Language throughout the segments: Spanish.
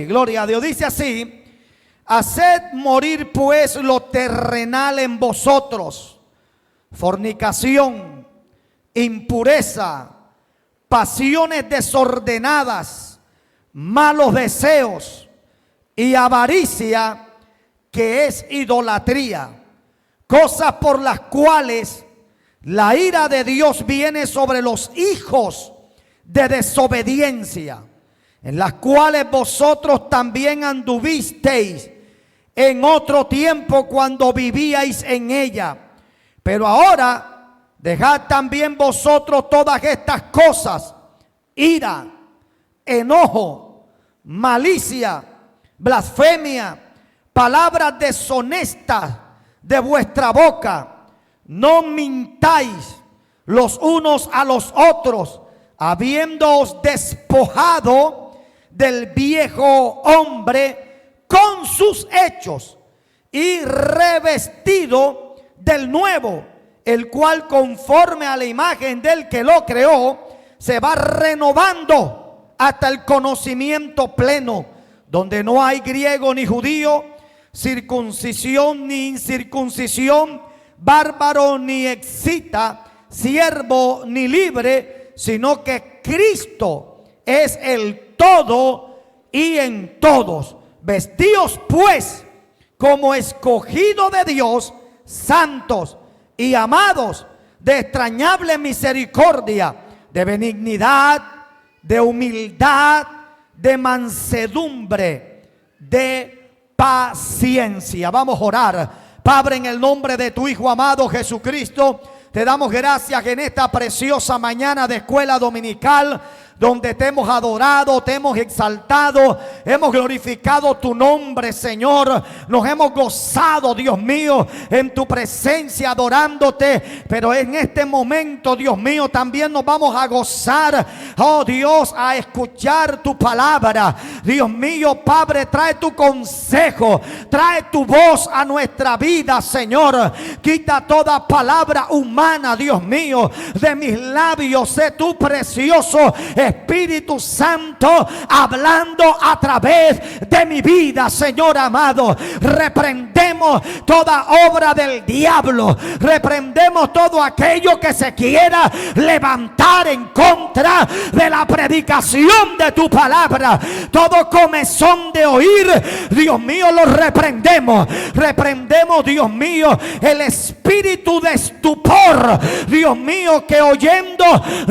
Gloria a Dios. Dice así: haced morir pues lo terrenal en vosotros: fornicación, impureza, pasiones desordenadas, malos deseos y avaricia, que es idolatría, cosas por las cuales la ira de Dios viene sobre los hijos de desobediencia, en las cuales vosotros también anduvisteis en otro tiempo cuando vivíais en ella. Pero ahora dejad también vosotros todas estas cosas: ira, enojo, malicia, blasfemia, palabras deshonestas de vuestra boca. No mintáis los unos a los otros, habiéndoos despojado del viejo hombre con sus hechos y revestido del nuevo, el cual conforme a la imagen del que lo creó se va renovando hasta el conocimiento pleno, donde no hay griego ni judío, circuncisión ni incircuncisión, bárbaro ni escita, siervo ni libre, sino que Cristo es el todo y en todos. Vestíos pues como escogido de Dios, santos y amados, de extrañable misericordia, de benignidad, de humildad, de mansedumbre, de paciencia. Vamos a orar. Padre, en el nombre de tu Hijo amado Jesucristo, te damos gracias en esta preciosa mañana de escuela dominical, donde te hemos adorado, te hemos exaltado, hemos glorificado tu nombre, Señor. Nos hemos gozado, Dios mío, en tu presencia adorándote. Pero en este momento, Dios mío, también nos vamos a gozar, oh Dios, a escuchar tu palabra. Dios mío, Padre, trae tu consejo, trae tu voz a nuestra vida, Señor. Quita toda palabra humana, Dios mío, de mis labios. Sé tu precioso Espíritu Santo hablando a través de mi vida, Señor amado. Reprendemos toda obra del diablo, reprendemos todo aquello que se quiera levantar en contra de la predicación de tu palabra. Todo comezón de oír, Dios mío, lo reprendemos. Reprendemos, Dios mío, el espíritu de estupor, Dios mío, que oyendo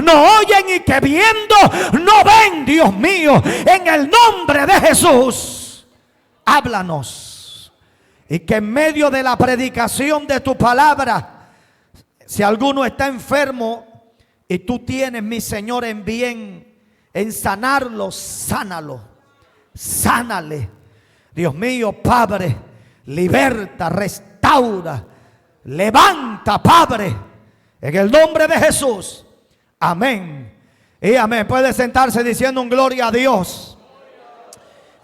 no oyen y que viendo no ven, Dios mío. En el nombre de Jesús, háblanos, y que en medio de la predicación de tu palabra, si alguno está enfermo y tú tienes, mi Señor, en bien en sanarlo, sánalo, sánale, Dios mío, Padre. Liberta, restaura, levanta, Padre, en el nombre de Jesús. Amén y amén. Puede sentarse diciendo un gloria a Dios.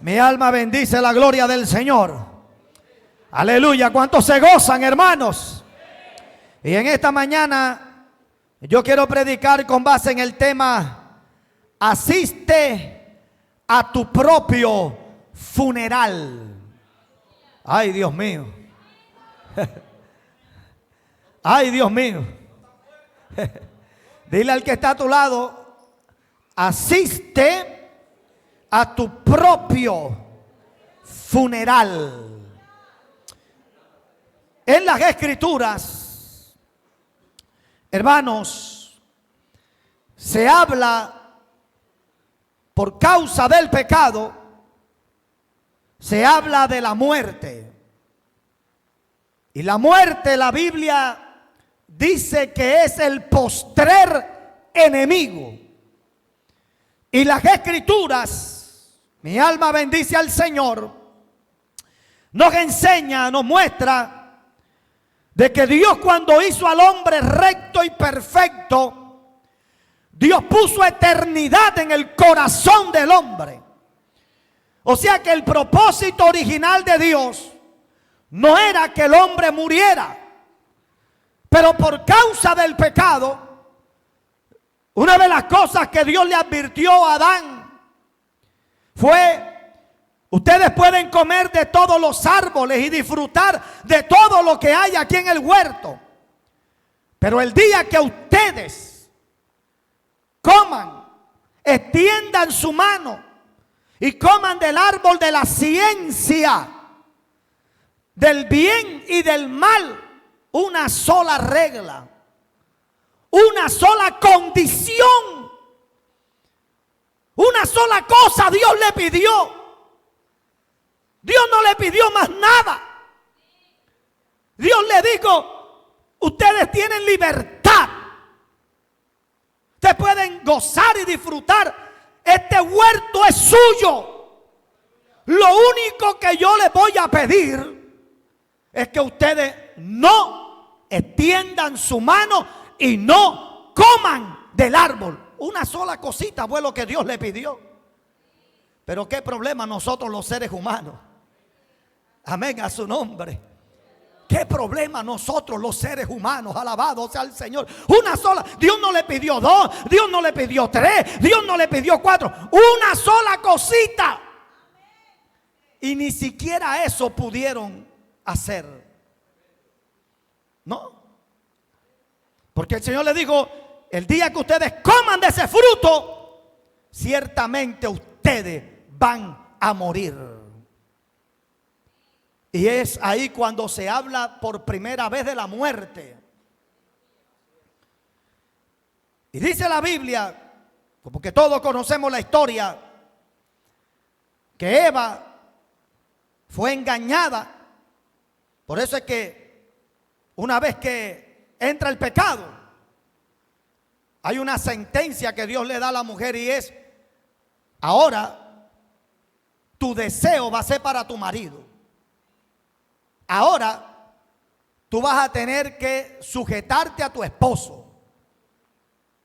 Mi alma bendice la gloria del Señor. Aleluya. ¿Cuántos se gozan, hermanos? Y en esta mañana yo quiero predicar con base en el tema: asiste a tu propio funeral. Ay, Dios mío. Ay, Dios mío. Dile al que está a tu lado: asiste a tu propio funeral. En las Escrituras, hermanos, se habla, por causa del pecado, se habla de la muerte. Y la muerte, la Biblia dice que es el postrer enemigo. Y las Escrituras, mi alma bendice al Señor, nos enseña, nos muestra de que Dios, cuando hizo al hombre recto y perfecto, Dios puso eternidad en el corazón del hombre. O sea que el propósito original de Dios no era que el hombre muriera, pero por causa del pecado, una de las cosas que Dios le advirtió a Adán fue Ustedes pueden comer de todos los árboles y disfrutar de todo lo que hay aquí en el huerto. Pero el día que ustedes coman, extiendan su mano y coman del árbol de la ciencia, del bien y del mal, una sola regla, una sola condición, una sola cosa Dios le pidió. Dios no le pidió más nada. Dios le dijo: ustedes tienen libertad. Ustedes pueden gozar y disfrutar. Este huerto es suyo. Lo único que yo les voy a pedir es que ustedes no extiendan su mano y no coman del árbol. Una sola cosita fue lo que Dios le pidió. Pero qué problema nosotros los seres humanos. Amén a su nombre. Qué problema nosotros los seres humanos. Alabado sea el Señor. Una sola. Dios no le pidió 2, Dios no le pidió 3, Dios no le pidió 4. Una sola cosita. Y ni siquiera eso pudieron hacer. No. Porque el Señor le dijo: el día que ustedes coman de ese fruto, ciertamente ustedes van a morir. Y es ahí cuando se habla por primera vez de la muerte. Y dice la Biblia, porque todos conocemos la historia, que Eva fue engañada. Por eso es que una vez que entra el pecado, hay una sentencia que Dios le da a la mujer, y es: ahora tu deseo va a ser para tu marido. Ahora tú vas a tener que sujetarte a tu esposo.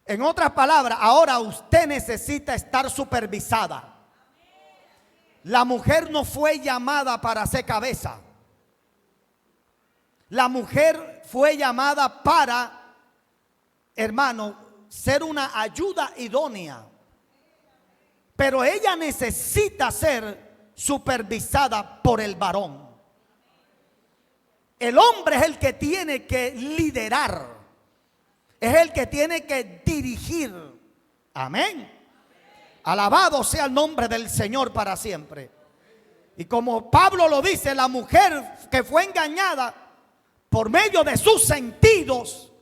En otras palabras, ahora usted necesita estar supervisada. La mujer no fue llamada para ser cabeza. La mujer fue llamada para, hermano, ser una ayuda idónea. Pero ella necesita ser supervisada por el varón. El hombre es el que tiene que liderar, es el que tiene que dirigir. Amén. Alabado sea el nombre del Señor para siempre. Y como Pablo lo dice, la mujer que fue engañada por medio de sus sentidos,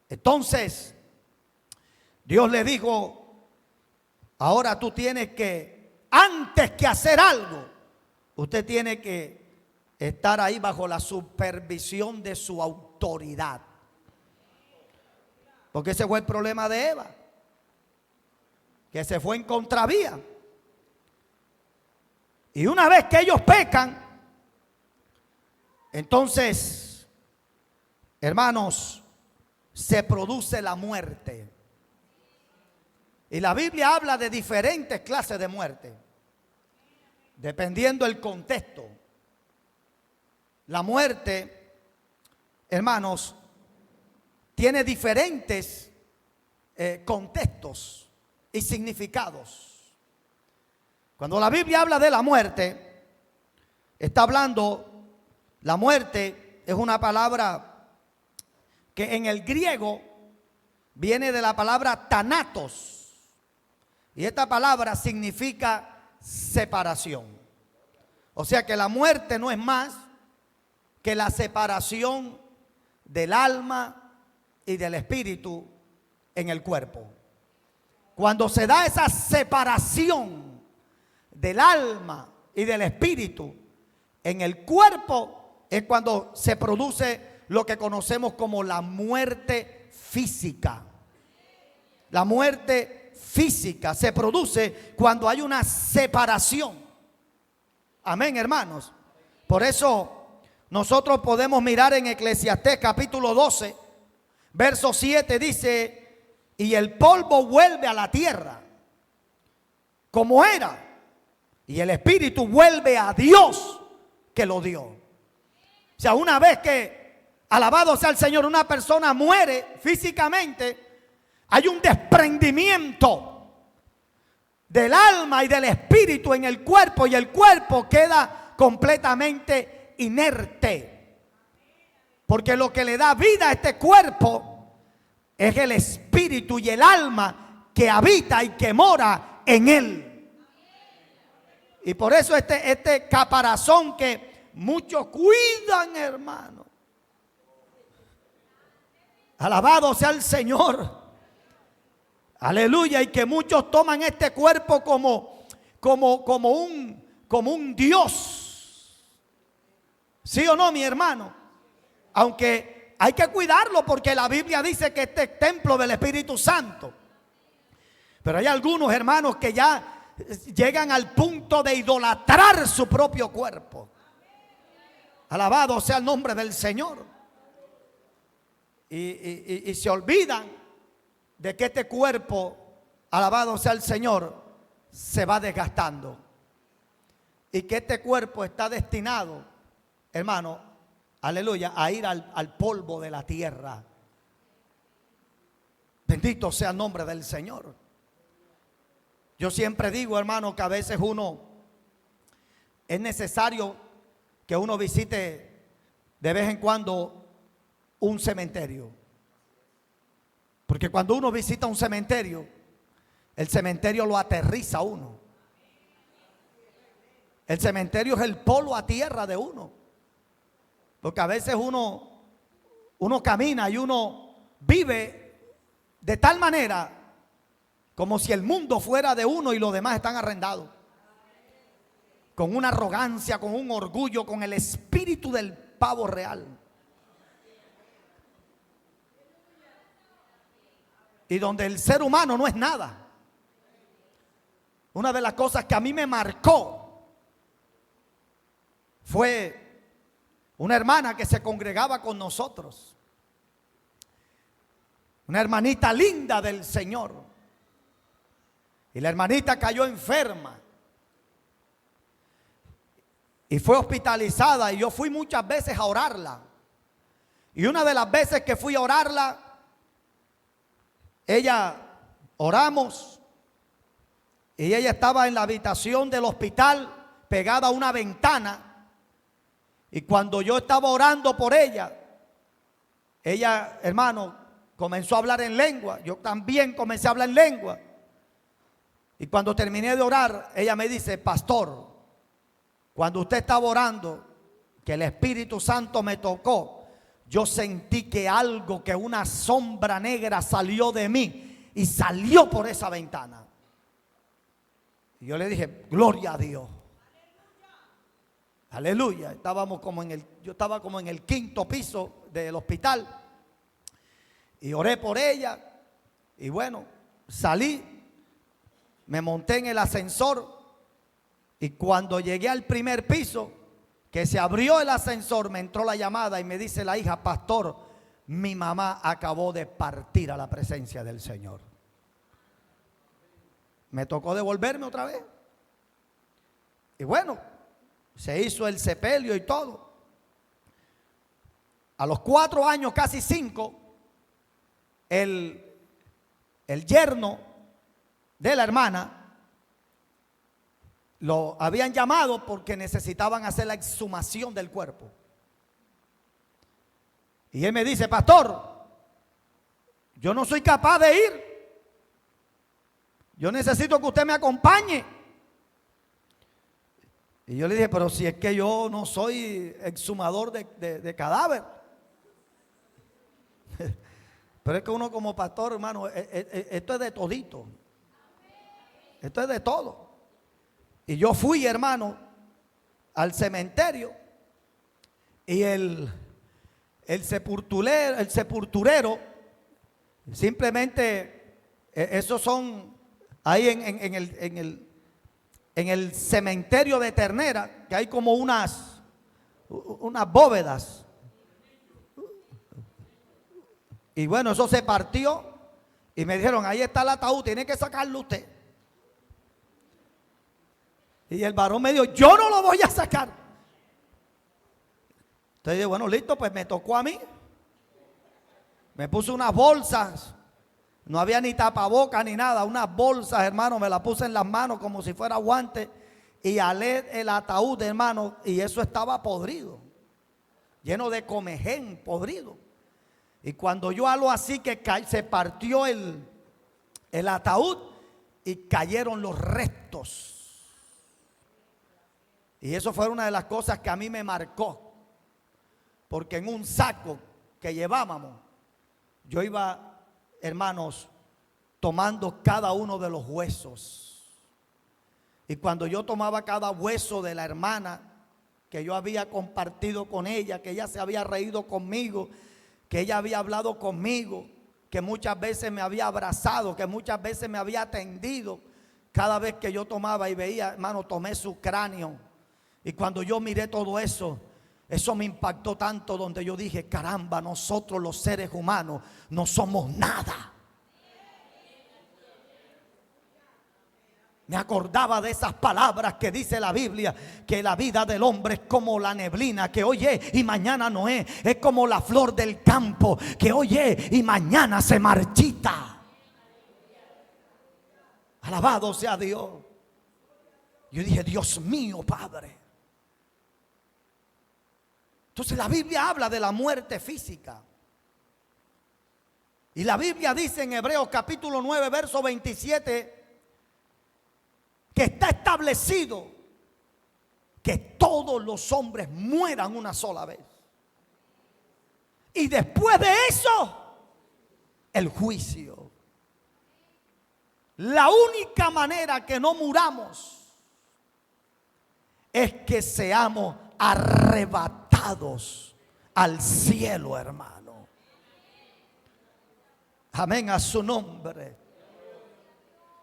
entonces Dios le dijo: ahora tú tienes que, antes que hacer algo, usted tiene que estar ahí bajo la supervisión de su autoridad. Porque ese fue el problema de Eva, que se fue en contravía. Y una vez que ellos pecan, entonces, hermanos, se produce la muerte. Y la Biblia habla de diferentes clases de muerte, dependiendo del contexto. La muerte, hermanos, tiene diferentes contextos y significados. Cuando la Biblia habla de la muerte, está hablando, la muerte es una palabra que en el griego viene de la palabra thanatos. Y esta palabra significa separación. O sea que la muerte no es más que la separación del alma y del espíritu en el cuerpo. Cuando se da esa separación del alma y del espíritu en el cuerpo, es cuando se produce lo que conocemos como la muerte física. La muerte física se produce cuando hay una separación. Amén, hermanos. Por eso nosotros podemos mirar en Eclesiastés capítulo 12, verso 7, dice: y el polvo vuelve a la tierra como era, y el espíritu vuelve a Dios que lo dio. O sea, una vez que, alabado sea el Señor, una persona muere físicamente, hay un desprendimiento del alma y del espíritu en el cuerpo, y el cuerpo queda completamente inerte. Porque lo que le da vida a este cuerpo es el espíritu y el alma que habita y que mora en él. Y por eso este caparazón que muchos cuidan, hermano. Alabado sea el Señor. Aleluya. Y que muchos toman este cuerpo como un Dios. ¿Sí o no, mi hermano? Aunque hay que cuidarlo, porque la Biblia dice que este es templo del Espíritu Santo. Pero hay algunos hermanos que ya llegan al punto de idolatrar su propio cuerpo. Alabado sea el nombre del Señor. Y se olvidan de que este cuerpo, alabado sea el Señor, se va desgastando. Y que este cuerpo está destinado, hermano, aleluya, a ir al polvo de la tierra. Bendito sea el nombre del Señor. Yo siempre digo, hermano, que a veces es necesario que uno visite de vez en cuando un cementerio. Porque cuando uno visita un cementerio, el cementerio lo aterriza a uno. El cementerio es el polo a tierra de uno. Porque a veces uno camina y uno vive de tal manera como si el mundo fuera de uno y los demás están arrendados. Con una arrogancia, con un orgullo, con el espíritu del pavo real. Y donde el ser humano no es nada. Una de las cosas que a mí me marcó fue una hermana que se congregaba con nosotros. Una hermanita linda del Señor. Y la hermanita cayó enferma. Y fue hospitalizada, y yo fui muchas veces a orarla. Y una de las veces que fui a orarla, oramos, y ella estaba en la habitación del hospital pegada a una ventana. Y cuando yo estaba orando por ella, hermano, comenzó a hablar en lengua. Yo también comencé a hablar en lengua. Y cuando terminé de orar, ella me dice: pastor, cuando usted estaba orando, que el Espíritu Santo me tocó, yo sentí que una sombra negra salió de mí y salió por esa ventana. Y yo le dije: gloria a Dios. Aleluya. Yo estaba como en el quinto piso del hospital. Y oré por ella. Y bueno, salí, me monté en el ascensor. Y cuando llegué al primer piso, que se abrió el ascensor, me entró la llamada y me dice la hija: pastor, mi mamá acabó de partir a la presencia del Señor. Me tocó devolverme otra vez. Y bueno, se hizo el sepelio y todo. A los 4 años, casi 5, el yerno de la hermana lo habían llamado porque necesitaban hacer la exhumación del cuerpo. Y él me dice: pastor, yo no soy capaz de ir. Yo necesito que usted me acompañe. Y yo le dije: pero si es que yo no soy exhumador de cadáver. Pero es que uno como pastor, hermano, esto es de todito. Esto es de todo. Y yo fui, hermano, al cementerio. Y el sepulturero, simplemente, esos son ahí en el cementerio de Ternera, que hay como unas bóvedas. Y bueno, eso se partió. Y me dijeron: ahí está el ataúd, tiene que sacarlo usted. Y el varón me dijo: yo no lo voy a sacar. Entonces dije: bueno, listo, pues me tocó a mí. Me puse unas bolsas No había ni tapaboca ni nada. Unas bolsas, hermano, me las puse en las manos como si fuera guante. Y alé el ataúd, hermano, y eso estaba podrido, lleno de comején, podrido. Y cuando yo halo así, que se partió el ataúd y cayeron los restos. Y eso fue una de las cosas que a mí me marcó. Porque en un saco que llevábamos, yo iba, hermanos, tomando cada uno de los huesos. Y cuando yo tomaba cada hueso de la hermana que yo había compartido con ella, que ella se había reído conmigo, que ella había hablado conmigo, que muchas veces me había abrazado, que muchas veces me había atendido, cada vez que yo tomaba y veía, hermano, tomé su cráneo. Y cuando yo miré todo eso, eso me impactó tanto, donde yo dije, caramba, nosotros los seres humanos no somos nada. Me acordaba de esas palabras que dice la Biblia, que la vida del hombre es como la neblina, que hoy es y mañana no es. Es como la flor del campo, que hoy es y mañana se marchita. Alabado sea Dios. Yo dije, Dios mío, Padre. Entonces la Biblia habla de la muerte física. Y la Biblia dice en Hebreos capítulo 9, verso 27, que está establecido que todos los hombres mueran una sola vez. Y después de eso, el juicio. La única manera que no muramos es que seamos arrebatados al cielo, hermano. Amén a su nombre.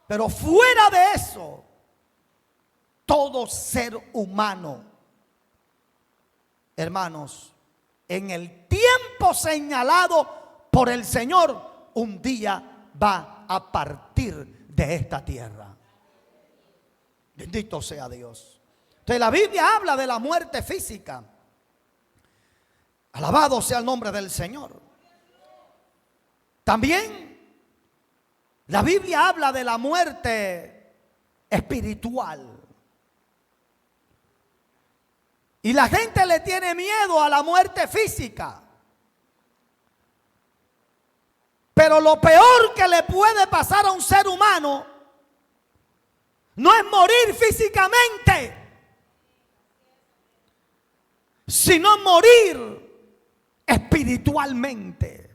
Pero fuera de eso, todo ser humano, hermanos, en el tiempo señalado por el Señor, un día va a partir de esta tierra. Bendito sea Dios. Entonces la Biblia habla de la muerte física. Alabado sea el nombre del Señor. También la Biblia habla de la muerte espiritual. Y la gente le tiene miedo a la muerte física. Pero lo peor que le puede pasar a un ser humano no es morir físicamente, sino morir espiritualmente.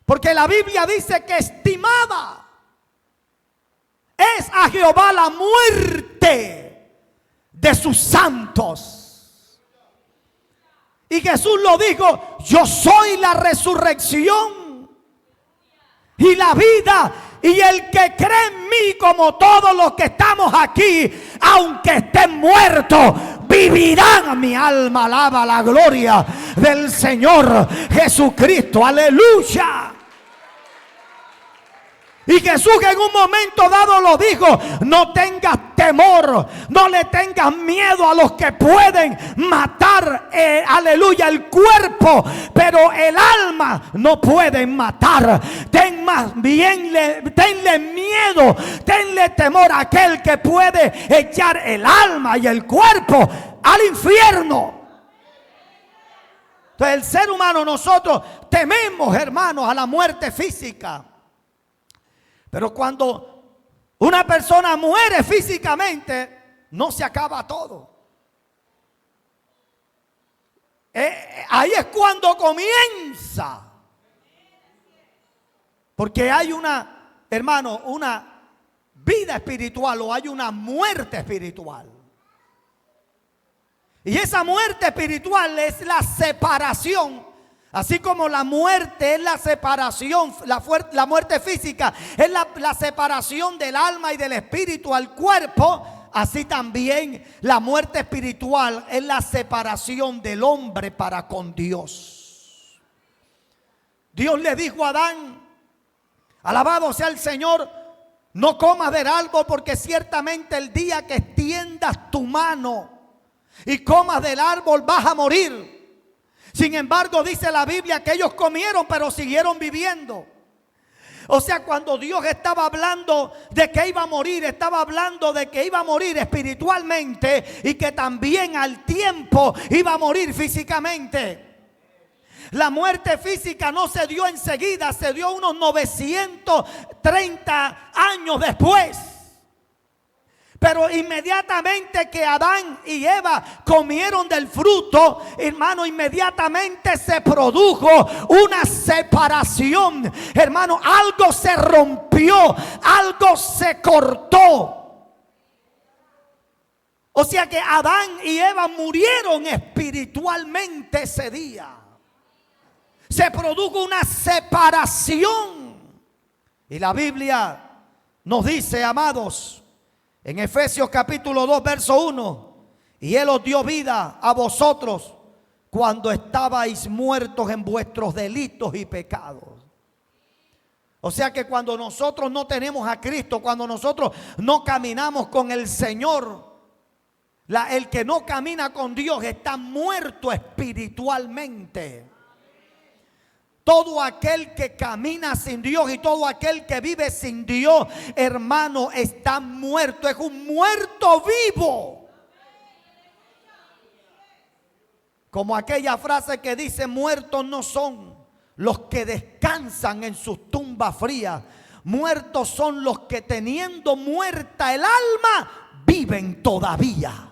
Porque la Biblia dice que estimada es a Jehová la muerte de sus santos. Y Jesús lo dijo: yo soy la resurrección y la vida, y el que cree en mí, como todos los que estamos aquí, aunque estén muertos, vivirán. Mi alma alaba la gloria del Señor Jesucristo. Aleluya. Y Jesús en un momento dado lo dijo: no tengas temor, no le tengas miedo a los que pueden matar, aleluya, el cuerpo, pero el alma no pueden matar. Ten más bien, tenle miedo, tenle temor a aquel que puede echar el alma y el cuerpo al infierno. Entonces el ser humano, nosotros tememos, hermanos, a la muerte física. Pero cuando una persona muere físicamente, no se acaba todo. Ahí es cuando comienza. Porque hay una, hermano, una vida espiritual, o hay una muerte espiritual. Y esa muerte espiritual es la separación. Así como la muerte es la separación, la muerte física es la separación del alma y del espíritu al cuerpo, así también la muerte espiritual es la separación del hombre para con Dios. Dios le dijo a Adán: alabado sea el Señor, no comas del árbol, porque ciertamente el día que extiendas tu mano y comas del árbol vas a morir. Sin embargo, dice la Biblia que ellos comieron, pero siguieron viviendo. O sea, cuando Dios estaba hablando de que iba a morir, estaba hablando de que iba a morir espiritualmente y que también al tiempo iba a morir físicamente. La muerte física no se dio enseguida, se dio unos 930 años después. Pero inmediatamente que Adán y Eva comieron del fruto, hermano, inmediatamente se produjo una separación. Hermano, algo se rompió, algo se cortó. O sea que Adán y Eva murieron espiritualmente ese día. Se produjo una separación. Y la Biblia nos dice, amados, en Efesios capítulo 2 verso 1, y Él os dio vida a vosotros cuando estabais muertos en vuestros delitos y pecados. O sea que cuando nosotros no tenemos a Cristo, cuando nosotros no caminamos con el Señor, el que no camina con Dios está muerto espiritualmente. Todo aquel que camina sin Dios y todo aquel que vive sin Dios, hermano, está muerto. Es un muerto vivo. Como aquella frase que dice: muertos no son los que descansan en sus tumbas frías. Muertos son los que, teniendo muerta el alma, viven todavía.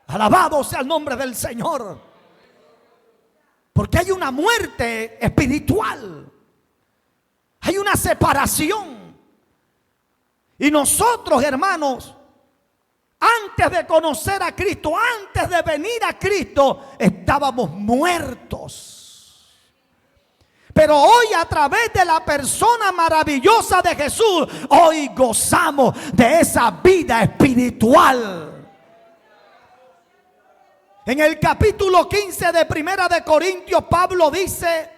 Alabado sea el nombre del Señor. Porque hay una muerte espiritual. Hay una separación. Y nosotros, hermanos, antes de conocer a Cristo, antes de venir a Cristo, estábamos muertos. Pero hoy, a través de la persona maravillosa de Jesús, hoy gozamos de esa vida espiritual. En el capítulo 15 de Primera de Corintios, Pablo dice: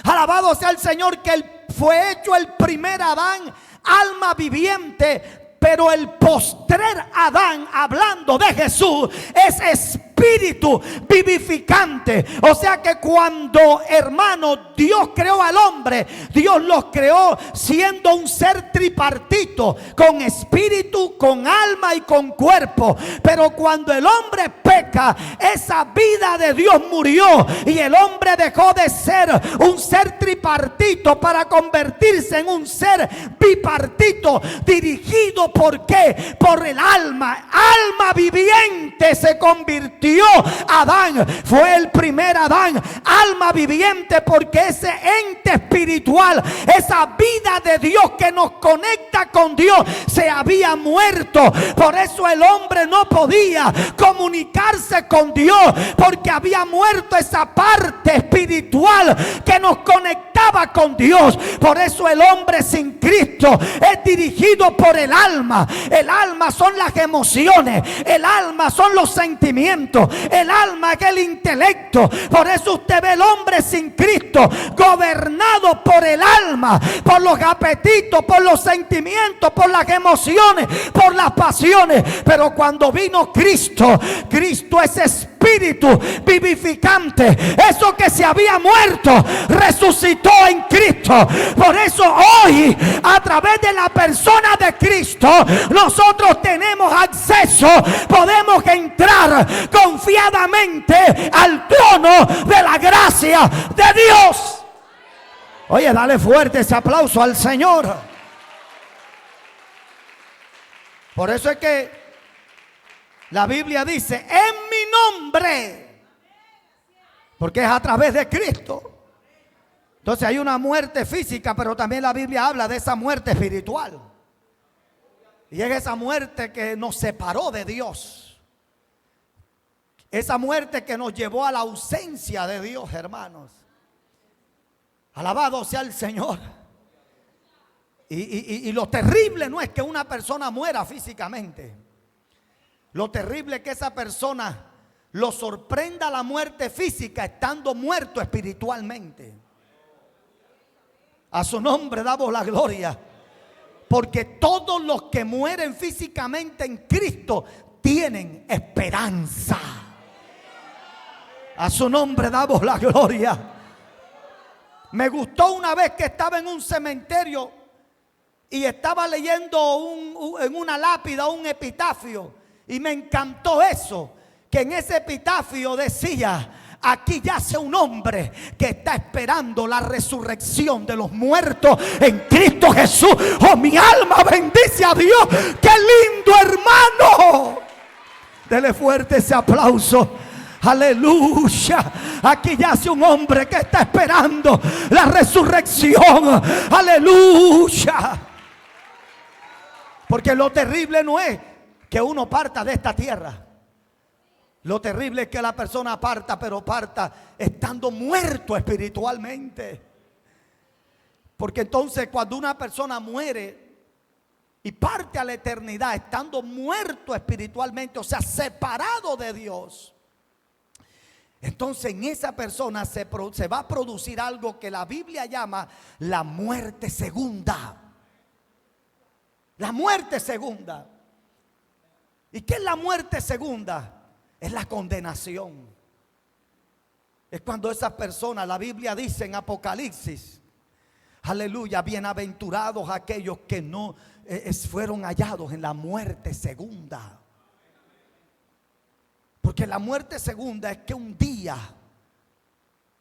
alabado sea el Señor, que Él fue hecho el primer Adán, alma viviente, pero el postrer Adán, hablando de Jesús, es espíritu vivificante. O sea que cuando, hermano, Dios creó al hombre, Dios los creó siendo un ser tripartito, con espíritu, con alma y con cuerpo. Pero cuando el hombre peca, esa vida de Dios murió y el hombre dejó de ser un ser tripartito para convertirse en un ser bipartito, dirigido, ¿por qué? Por el alma. Alma viviente se convirtió Adán. Fue el primer Adán, alma viviente, porque ese ente espiritual, esa vida de Dios que nos conecta con Dios, se había muerto. Por eso el hombre no podía comunicarse con Dios, porque había muerto esa parte espiritual que nos conectaba con Dios. Por eso el hombre sin Cristo es dirigido por el alma. El alma son las emociones, el alma son los sentimientos, el alma es el intelecto. Por eso usted ve el hombre sin Cristo gobernado por el alma, por los apetitos, por los sentimientos, por las emociones, por las pasiones. Pero cuando vino Cristo, Cristo es espíritu vivificante. Eso que se había muerto resucitó en Cristo. Por eso hoy, a través de la persona de Cristo, nosotros tenemos acceso, podemos entrar confiadamente al trono de la gracia de Dios. Oye, dale fuerte ese aplauso al Señor. Por eso es que la Biblia dice: en mi nombre, porque es a través de Cristo. Entonces hay una muerte física, pero también la Biblia habla de esa muerte espiritual. Y es esa muerte que nos separó de Dios. Esa muerte que nos llevó a la ausencia de Dios, hermanos. Alabado sea el Señor. Y lo terrible no es que una persona muera físicamente. Lo terrible es que esa persona lo sorprenda la muerte física estando muerto espiritualmente. A su nombre damos la gloria. Porque todos los que mueren físicamente en Cristo tienen esperanza. A su nombre damos la gloria. Me gustó una vez que estaba en un cementerio y estaba leyendo en una lápida un epitafio. Y me encantó eso, que en ese epitafio decía: aquí yace un hombre que está esperando la resurrección de los muertos en Cristo Jesús. Oh, mi alma bendice a Dios. ¡Qué lindo, hermano! Dele fuerte ese aplauso. Aleluya. Aquí yace un hombre que está esperando la resurrección. Aleluya. Porque lo terrible no es que uno parta de esta tierra. Lo terrible es que la persona parta, pero parta estando muerto espiritualmente. Porque entonces cuando una persona muere y parte a la eternidad estando muerto espiritualmente, o sea, separado de Dios, entonces en esa persona se va a producir algo que la Biblia llama la muerte segunda. La muerte segunda. ¿Y qué es la muerte segunda? Es la condenación. Es cuando esas personas, la Biblia dice en Apocalipsis, aleluya, bienaventurados aquellos que no fueron hallados en la muerte segunda. Porque la muerte segunda es que un día,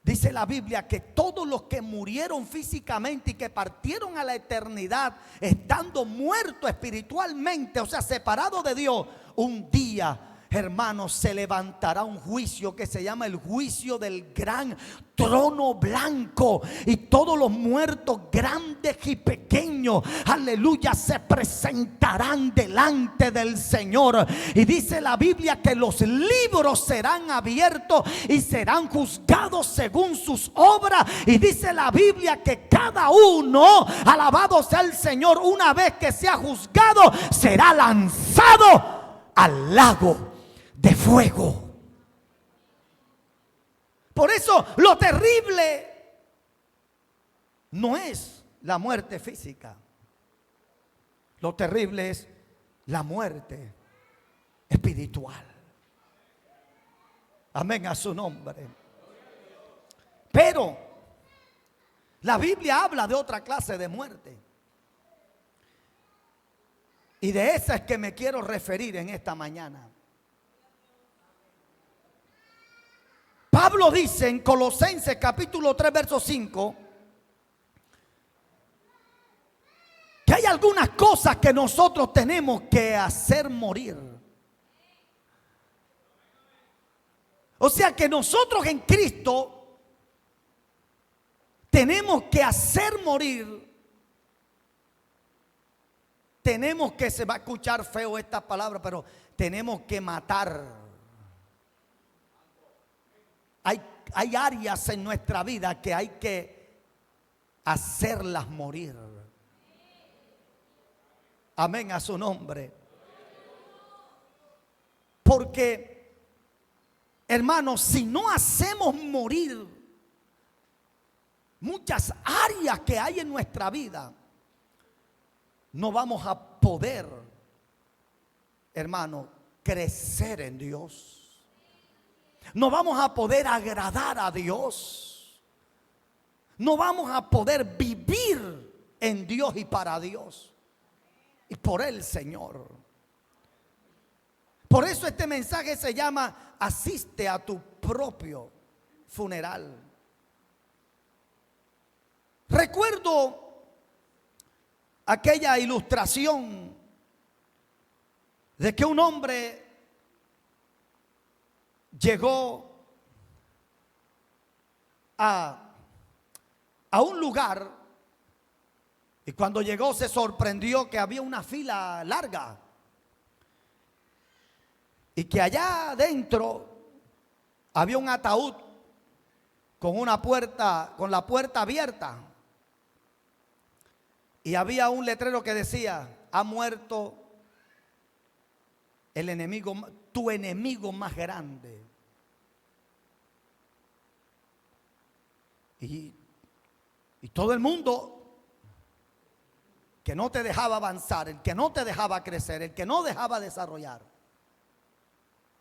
dice la Biblia, que todos los que murieron físicamente y que partieron a la eternidad estando muertos espiritualmente, o sea, separados de Dios, un día, hermanos, se levantará un juicio que se llama el juicio del gran trono blanco. Y todos los muertos, grandes y pequeños, aleluya, se presentarán delante del Señor. Y dice la Biblia que los libros serán abiertos y serán juzgados según sus obras. Y dice la Biblia que cada uno, alabado sea el Señor, una vez que sea juzgado, será lanzado al lago de fuego. Por eso lo terrible no es la muerte física. Lo terrible es la muerte espiritual. Amén a su nombre. Pero la Biblia habla de otra clase de muerte. Y de esa es que me quiero referir en esta mañana. Pablo dice en Colosenses capítulo 3 verso 5 que hay algunas cosas que nosotros tenemos que hacer morir. O sea que nosotros en Cristo tenemos que hacer morir. Tenemos que, se va a escuchar feo esta palabra, pero tenemos que matar. Hay áreas en nuestra vida que hay que hacerlas morir. Amén a su nombre. Porque, hermanos, si no hacemos morir muchas áreas que hay en nuestra vida, no vamos a poder, hermano, crecer en Dios. No vamos a poder agradar a Dios. No vamos a poder vivir en Dios y para Dios. Y por el Señor. Por eso este mensaje se llama: asiste a tu propio funeral. Recuerdo aquella ilustración de que un hombre llegó a un lugar y cuando llegó se sorprendió que había una fila larga y que allá adentro había un ataúd con una puerta, con la puerta abierta, y había un letrero que decía: ha muerto el enemigo, tu enemigo más grande. Y todo el mundo que no te dejaba avanzar, el que no te dejaba crecer, el que no dejaba desarrollar,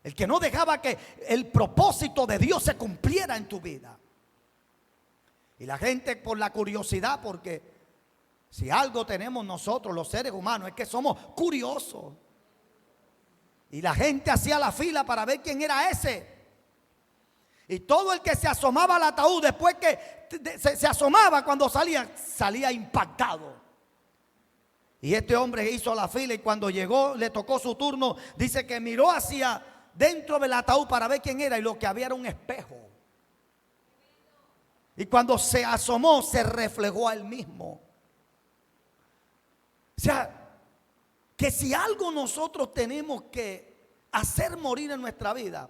El que no dejaba que el propósito de Dios se cumpliera en tu vida. Y la gente, por la curiosidad, porque si algo tenemos nosotros los seres humanos es que somos curiosos. Y la gente hacía la fila para ver quién era ese. Y todo el que se asomaba al ataúd, después que se asomaba cuando salía impactado. Y este hombre hizo la fila y cuando llegó, le tocó su turno, dice que miró hacia dentro del ataúd para ver quién era y lo que había era un espejo. Y cuando se asomó, se reflejó a él mismo. O sea, que si algo nosotros tenemos que hacer morir en nuestra vida,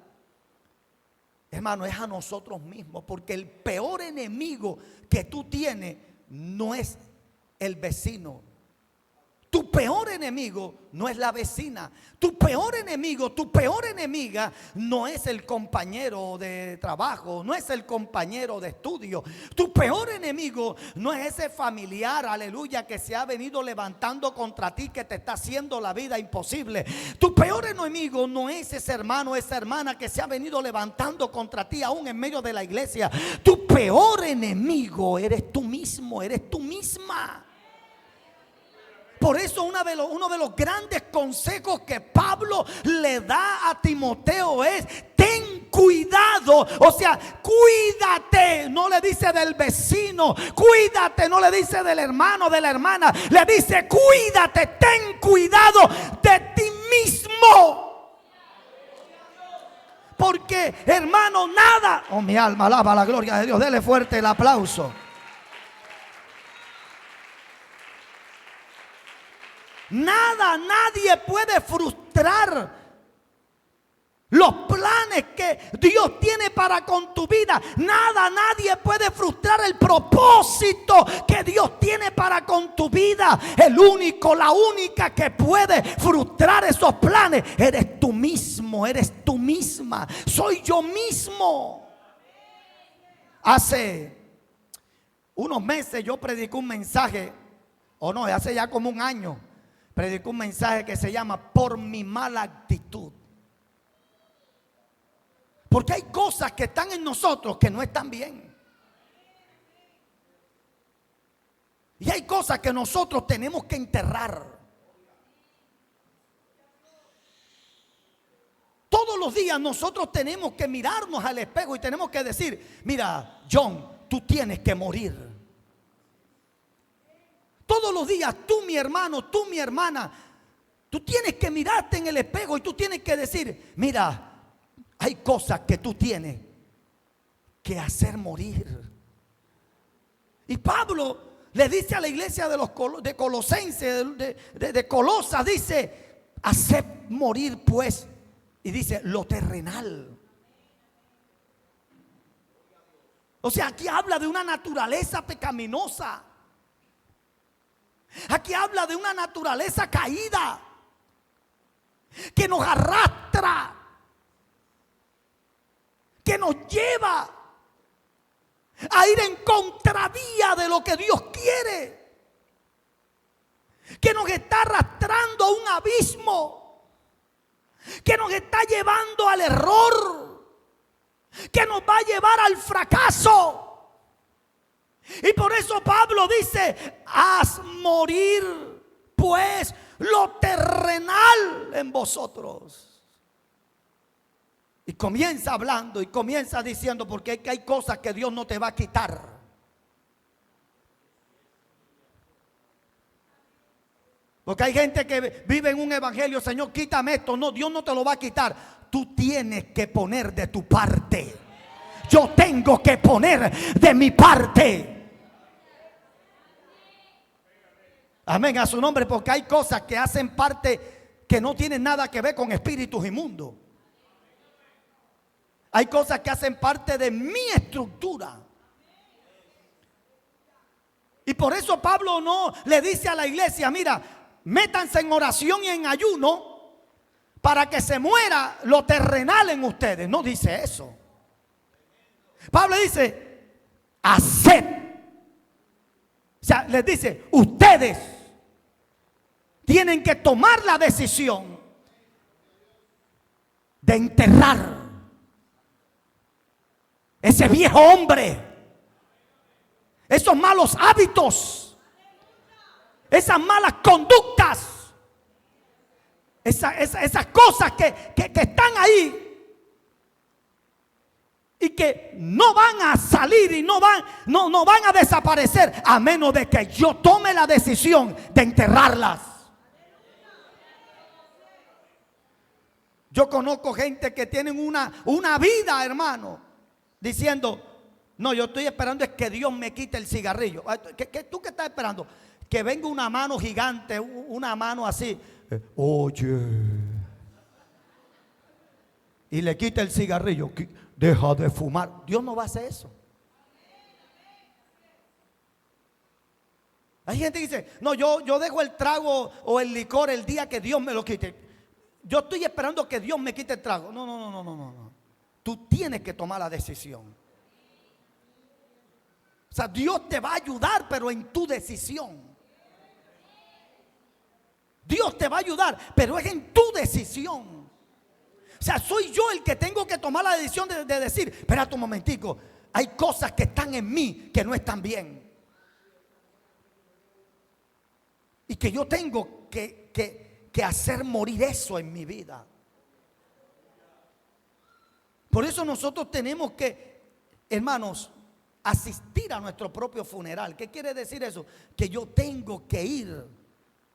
hermano, es a nosotros mismos. Porque el peor enemigo que tú tienes no es el vecino. Tu peor enemigo no es la vecina. Tu peor enemigo, tu peor enemiga no es el compañero de trabajo, no es el compañero de estudio. Tu peor enemigo no es ese familiar, aleluya, que se ha venido levantando contra ti, que te está haciendo la vida imposible. Tu peor enemigo no es ese hermano, esa hermana que se ha venido levantando contra ti aún en medio de la iglesia. Tu peor enemigo eres tú mismo, eres tú misma. Por eso uno de los grandes consejos que Pablo le da a Timoteo es: ten cuidado. O sea, cuídate. No le dice del vecino, cuídate. No le dice del hermano, de la hermana. Le dice: cuídate, ten cuidado de ti mismo. Porque, hermano, nada. Oh, mi alma alaba la gloria de Dios. Dele fuerte el aplauso. Nada, nadie puede frustrar los planes que Dios tiene para con tu vida. Nada, nadie puede frustrar el propósito que Dios tiene para con tu vida. El único, la única que puede frustrar esos planes eres tú mismo, eres tú misma. Soy yo mismo. Hace unos meses yo prediqué un mensaje, o no, hace ya como un año. Predicó un mensaje que se llama Por mi mala actitud. Porque hay cosas que están en nosotros que no están bien. Y hay cosas que nosotros tenemos que enterrar. Todos los días nosotros tenemos que mirarnos al espejo y tenemos que decir: mira, John, tú tienes que morir. Todos los días, tú, mi hermano, tú, mi hermana, tú tienes que mirarte en el espejo y tú tienes que decir: mira, hay cosas que tú tienes que hacer morir. Y Pablo le dice a la iglesia de Colosenses, de Colosas, dice: haced morir pues, y dice, lo terrenal. O sea, aquí habla de una naturaleza pecaminosa. Aquí habla de una naturaleza caída que nos arrastra, que nos lleva a ir en contravía de lo que Dios quiere, que nos está arrastrando a un abismo, que nos está llevando al error, que nos va a llevar al fracaso. Y por eso Pablo dice: haz morir pues lo terrenal en vosotros. Y comienza hablando y comienza diciendo: porque hay cosas que Dios no te va a quitar. Porque hay gente que vive en un evangelio: Señor, quítame esto. No, Dios no te lo va a quitar. Tú tienes que poner de tu parte. Yo tengo que poner de mi parte. Amén, a su nombre. Porque hay cosas que hacen parte, que no tienen nada que ver con espíritus inmundos. Hay cosas que hacen parte de mi estructura. Y por eso Pablo no le dice a la iglesia: mira, métanse en oración y en ayuno para que se muera lo terrenal en ustedes. No dice eso. Pablo dice: haced. O sea, les dice: ustedes tienen que tomar la decisión de enterrar ese viejo hombre, esos malos hábitos, esas malas conductas, esas cosas que están ahí y que no van a salir y no van a desaparecer a menos de que yo tome la decisión de enterrarlas. Yo conozco gente que tienen una vida, hermano, diciendo: no, yo estoy esperando es que Dios me quite el cigarrillo. ¿Tú qué estás esperando? Que venga una mano gigante, una mano así, oye, y le quite el cigarrillo. Deja de fumar. Dios no va a hacer eso. Hay gente que dice: no, yo dejo el trago o el licor el día que Dios me lo quite. Yo estoy esperando que Dios me quite el trago. No. Tú tienes que tomar la decisión. O sea, Dios te va a ayudar, pero en tu decisión. Dios te va a ayudar, pero es en tu decisión. O sea, soy yo el que tengo que tomar la decisión de decir: espérate un momentico, hay cosas que están en mí que no están bien. Y que yo tengo que hacer morir eso en mi vida. Por eso nosotros tenemos que, hermanos, asistir a nuestro propio funeral. ¿Qué quiere decir eso? Que yo tengo que ir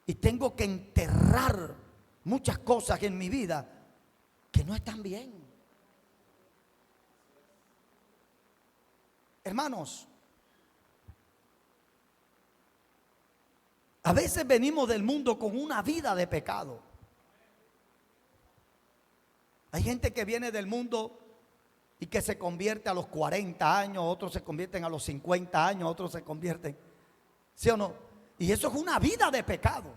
y tengo que enterrar muchas cosas en mi vida que no están bien. Hermanos, a veces venimos del mundo con una vida de pecado. Hay gente que viene del mundo y que se convierte a los 40 años, otros se convierten a los 50 años, otros se convierten, ¿sí o no? Y eso es una vida de pecado.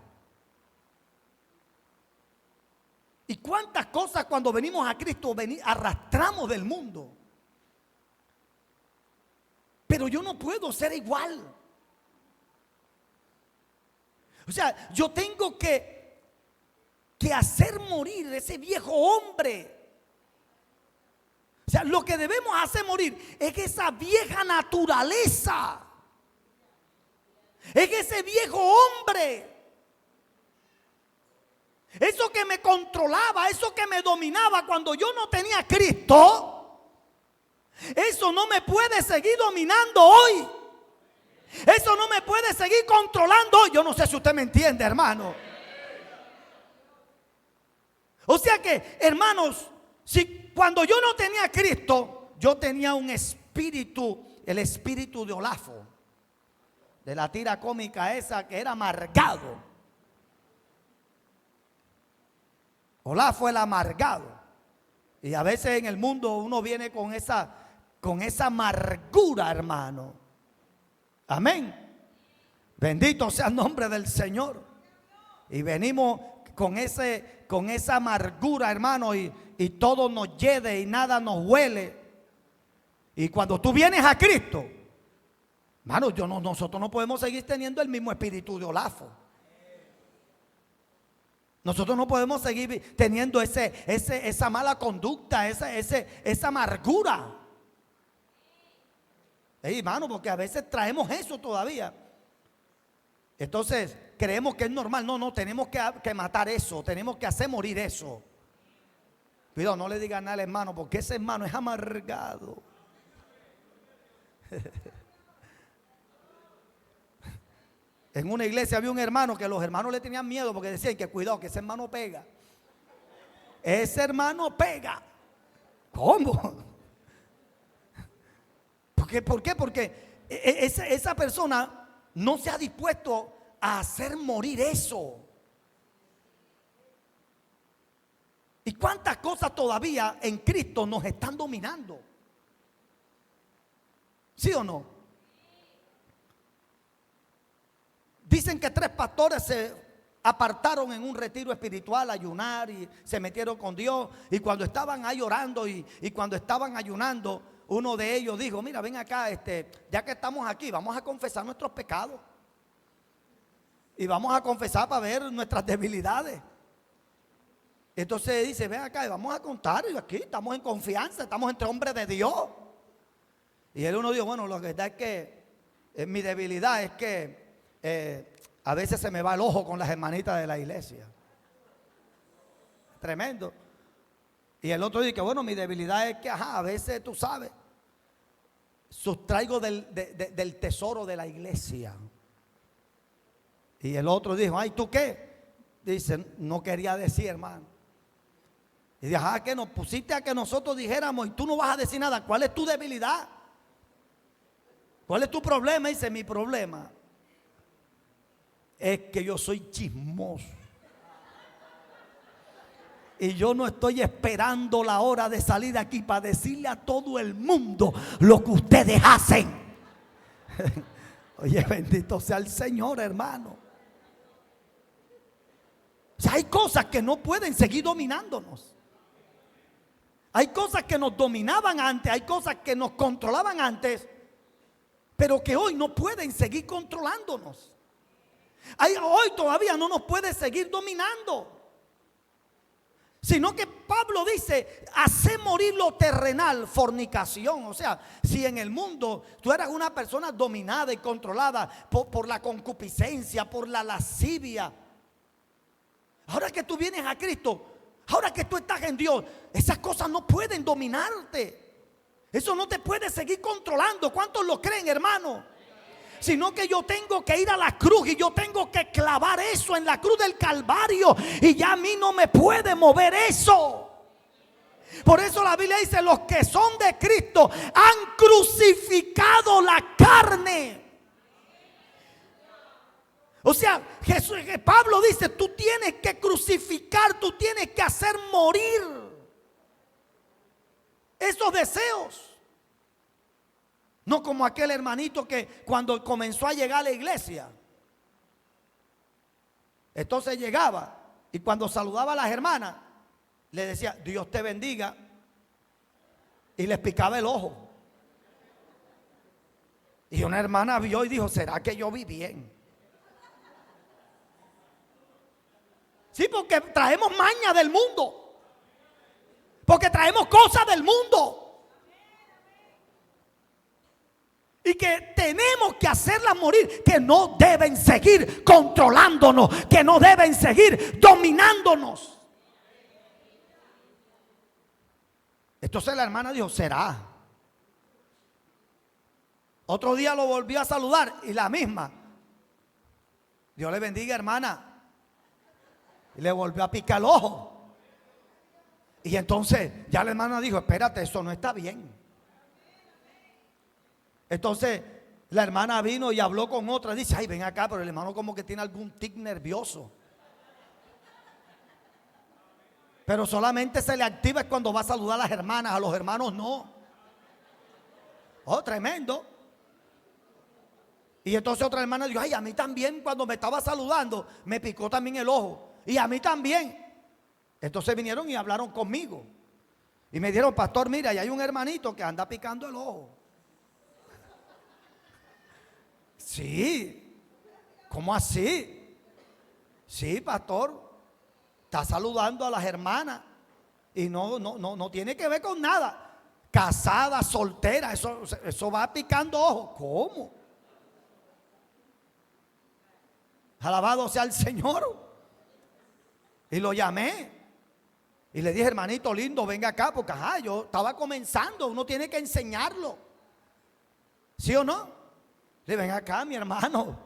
¿Y cuántas cosas cuando venimos a Cristo arrastramos del mundo? Pero yo no puedo ser igual. O sea, yo tengo que hacer morir ese viejo hombre. O sea, lo que debemos hacer morir es que esa vieja naturaleza, es que ese viejo hombre, eso que me controlaba, eso que me dominaba cuando yo no tenía a Cristo, eso no me puede seguir dominando hoy. Eso no me puede seguir controlando hoy. Yo no sé si usted me entiende, hermano. O sea que, hermanos, si cuando yo no tenía a Cristo, yo tenía un espíritu, el espíritu de Olafo, de la tira cómica esa que era amargado. Olafo el amargado. Y a veces en el mundo uno viene con esa amargura, hermano. Amén. Bendito sea el nombre del Señor. Y venimos con esa amargura, hermano, y todo nos hiede y nada nos huele. Y cuando tú vienes a Cristo, hermano, nosotros no podemos seguir teniendo el mismo espíritu de Olafo. Nosotros no podemos seguir teniendo esa mala conducta, esa amargura. Hermano, porque a veces traemos eso todavía. Entonces creemos que es normal. No, tenemos que matar eso. Tenemos que hacer morir eso. Cuidado, no le digan nada al hermano, porque ese hermano es amargado. En una iglesia había un hermano que los hermanos le tenían miedo porque decían que cuidado, que ese hermano pega. Ese hermano pega. ¿Cómo? ¿Por qué? Porque esa persona no se ha dispuesto a hacer morir eso. ¿Y cuántas cosas todavía en Cristo nos están dominando? ¿Sí o no? Dicen que 3 pastores se apartaron en un retiro espiritual a ayunar y se metieron con Dios. Y cuando estaban ahí orando y cuando estaban ayunando, uno de ellos dijo: mira, ven acá, ya que estamos aquí, vamos a confesar nuestros pecados. Y vamos a confesar para ver nuestras debilidades. Entonces dice, ven acá, vamos a contar, y aquí estamos en confianza, estamos entre hombres de Dios. Y el uno dijo, bueno, la verdad es que mi debilidad es que a veces se me va el ojo con las hermanitas de la iglesia. Tremendo. Y el otro dice que bueno, mi debilidad es que a veces tú sabes, sustraigo del tesoro de la iglesia. Y el otro dijo, ay, ¿tú qué? Dice, no quería decir, hermano. Y dice, que nos pusiste a que nosotros dijéramos y tú no vas a decir nada. ¿Cuál es tu debilidad? ¿Cuál es tu problema? Dice, mi problema es que yo soy chismoso. Y yo no estoy esperando la hora de salir de aquí para decirle a todo el mundo lo que ustedes hacen. Oye, bendito sea el Señor, hermano. O sea, hay cosas que no pueden seguir dominándonos. Hay cosas que nos dominaban antes, hay cosas que nos controlaban antes, pero que hoy no pueden seguir controlándonos. Hoy todavía no nos puede seguir dominando. Sino que Pablo dice, hace morir lo terrenal, fornicación. O sea, si en el mundo tú eras una persona dominada y controlada por la concupiscencia, por la lascivia, ahora que tú vienes a Cristo, ahora que tú estás en Dios, esas cosas no pueden dominarte. Eso no te puede seguir controlando. ¿Cuántos lo creen, hermano? Sino que yo tengo que ir a la cruz y yo tengo que clavar eso en la cruz del Calvario y ya a mí no me puede mover eso. Por eso la Biblia dice, los que son de Cristo han crucificado la carne. O sea, Pablo dice, tú tienes que crucificar, tú tienes que hacer morir esos deseos. No como aquel hermanito que cuando comenzó a llegar a la iglesia, entonces llegaba y cuando saludaba a las hermanas, le decía, Dios te bendiga, y les picaba el ojo. Y una hermana vio y dijo, ¿será que yo vi bien? Sí, porque traemos maña del mundo, porque traemos cosas del mundo. Y que tenemos que hacerlas morir, que no deben seguir controlándonos, que no deben seguir dominándonos. Entonces la hermana dijo, ¿será? Otro día lo volvió a saludar y la misma. Dios le bendiga, hermana. Y le volvió a picar el ojo. Y entonces ya la hermana dijo, espérate, eso no está bien. Entonces la hermana vino y habló con otra. Dice, ay, ven acá, pero el hermano como que tiene algún tic nervioso. Pero solamente se le activa cuando va a saludar a las hermanas, a los hermanos no. Oh, tremendo. Y entonces otra hermana dijo, ay, a mí también cuando me estaba saludando me picó también el ojo. Y a mí también. Entonces vinieron y hablaron conmigo. Y me dijeron, pastor, mira, ahí hay un hermanito que anda picando el ojo. Sí, ¿cómo así? Sí, pastor, está saludando a las hermanas y no tiene que ver con nada. Casada, soltera, eso va picando ojo. ¿Cómo? Alabado sea el Señor. Y lo llamé y le dije, hermanito lindo, venga acá, porque yo estaba comenzando, uno tiene que enseñarlo. ¿Sí o no? Le ven acá, mi hermano.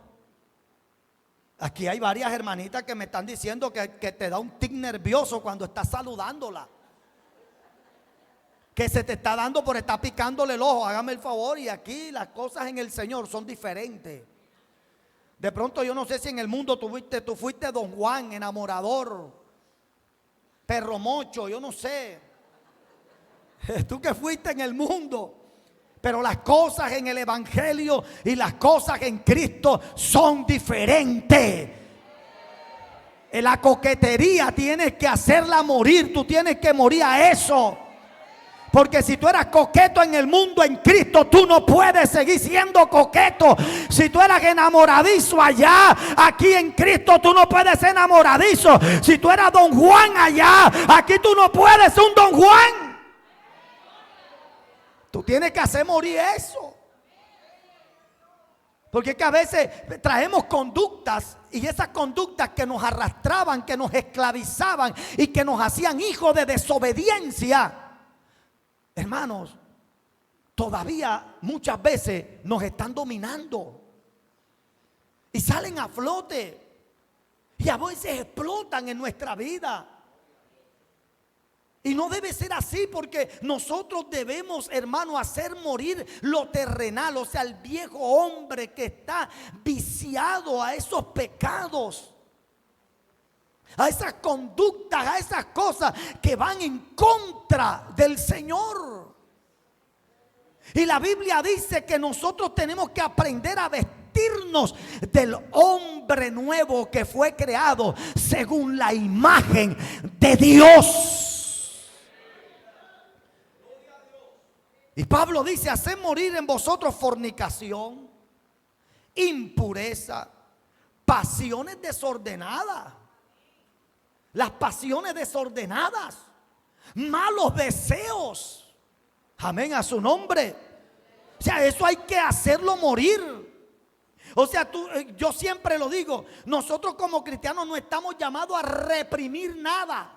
Aquí hay varias hermanitas que me están diciendo que te da un tic nervioso cuando estás saludándola. Que se te está dando por estar picándole el ojo. Hágame el favor. Y aquí las cosas en el Señor son diferentes. De pronto yo no sé si en el mundo tú fuiste Don Juan, enamorador, perro mocho, yo no sé. Tú que fuiste en el mundo. Pero las cosas en el Evangelio y las cosas en Cristo son diferentes. En la coquetería tienes que hacerla morir. Tú tienes que morir a eso. Porque si tú eras coqueto en el mundo, en Cristo tú no puedes seguir siendo coqueto. Si tú eras enamoradizo allá, aquí en Cristo tú no puedes ser enamoradizo. Si tú eras Don Juan allá, aquí tú no puedes ser un Don Juan. Tú tienes que hacer morir eso. Porque es que a veces traemos conductas, y esas conductas que nos arrastraban, que nos esclavizaban y que nos hacían hijos de desobediencia, hermanos, todavía muchas veces nos están dominando y salen a flote y a veces explotan en nuestra vida. Y no debe ser así, porque nosotros debemos, hermano, hacer morir lo terrenal, o sea, el viejo hombre que está viciado a esos pecados, a esas conductas, a esas cosas que van en contra del Señor. Y la Biblia dice que nosotros tenemos que aprender a vestirnos del hombre nuevo que fue creado según la imagen de Dios. Y Pablo dice: haced morir en vosotros fornicación, impureza, pasiones desordenadas. Las pasiones desordenadas, malos deseos. Amén, a su nombre. O sea, eso hay que hacerlo morir. O sea, yo siempre lo digo, nosotros como cristianos no estamos llamados a reprimir nada.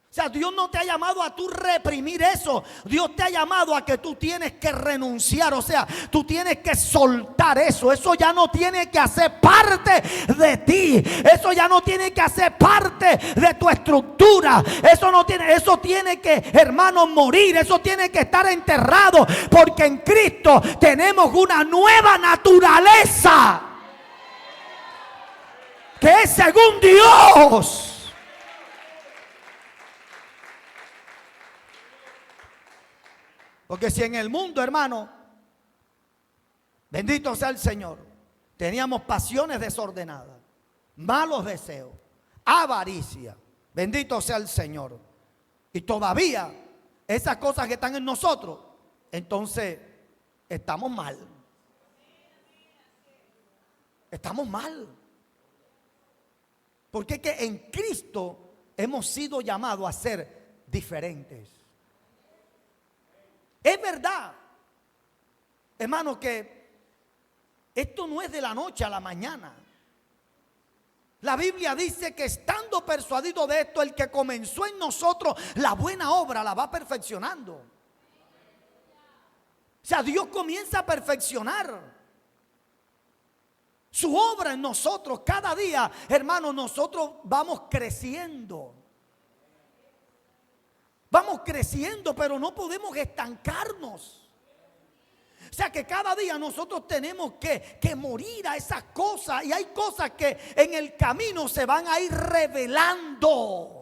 O sea, Dios no te ha llamado a tú reprimir eso. Dios te ha llamado a que tú tienes que renunciar. O sea, tú tienes que soltar eso. Eso ya no tiene que hacer parte de ti. Eso ya no tiene que hacer parte de tu estructura. Eso tiene que, hermano, morir. Eso tiene que estar enterrado. Porque en Cristo tenemos una nueva naturaleza, que es según Dios. Porque si en el mundo, hermano, bendito sea el Señor, teníamos pasiones desordenadas, malos deseos, avaricia, bendito sea el Señor, y todavía esas cosas que están en nosotros, entonces estamos mal. Estamos mal. Porque es que en Cristo hemos sido llamados a ser diferentes. Es verdad, hermano, que esto no es de la noche a la mañana. La Biblia dice que estando persuadido de esto, el que comenzó en nosotros la buena obra la va perfeccionando. O sea, Dios comienza a perfeccionar su obra en nosotros. Cada día, hermano, nosotros vamos creciendo. Vamos creciendo, pero no podemos estancarnos. O sea que cada día nosotros tenemos que morir a esas cosas. Y hay cosas que en el camino se van a ir revelando.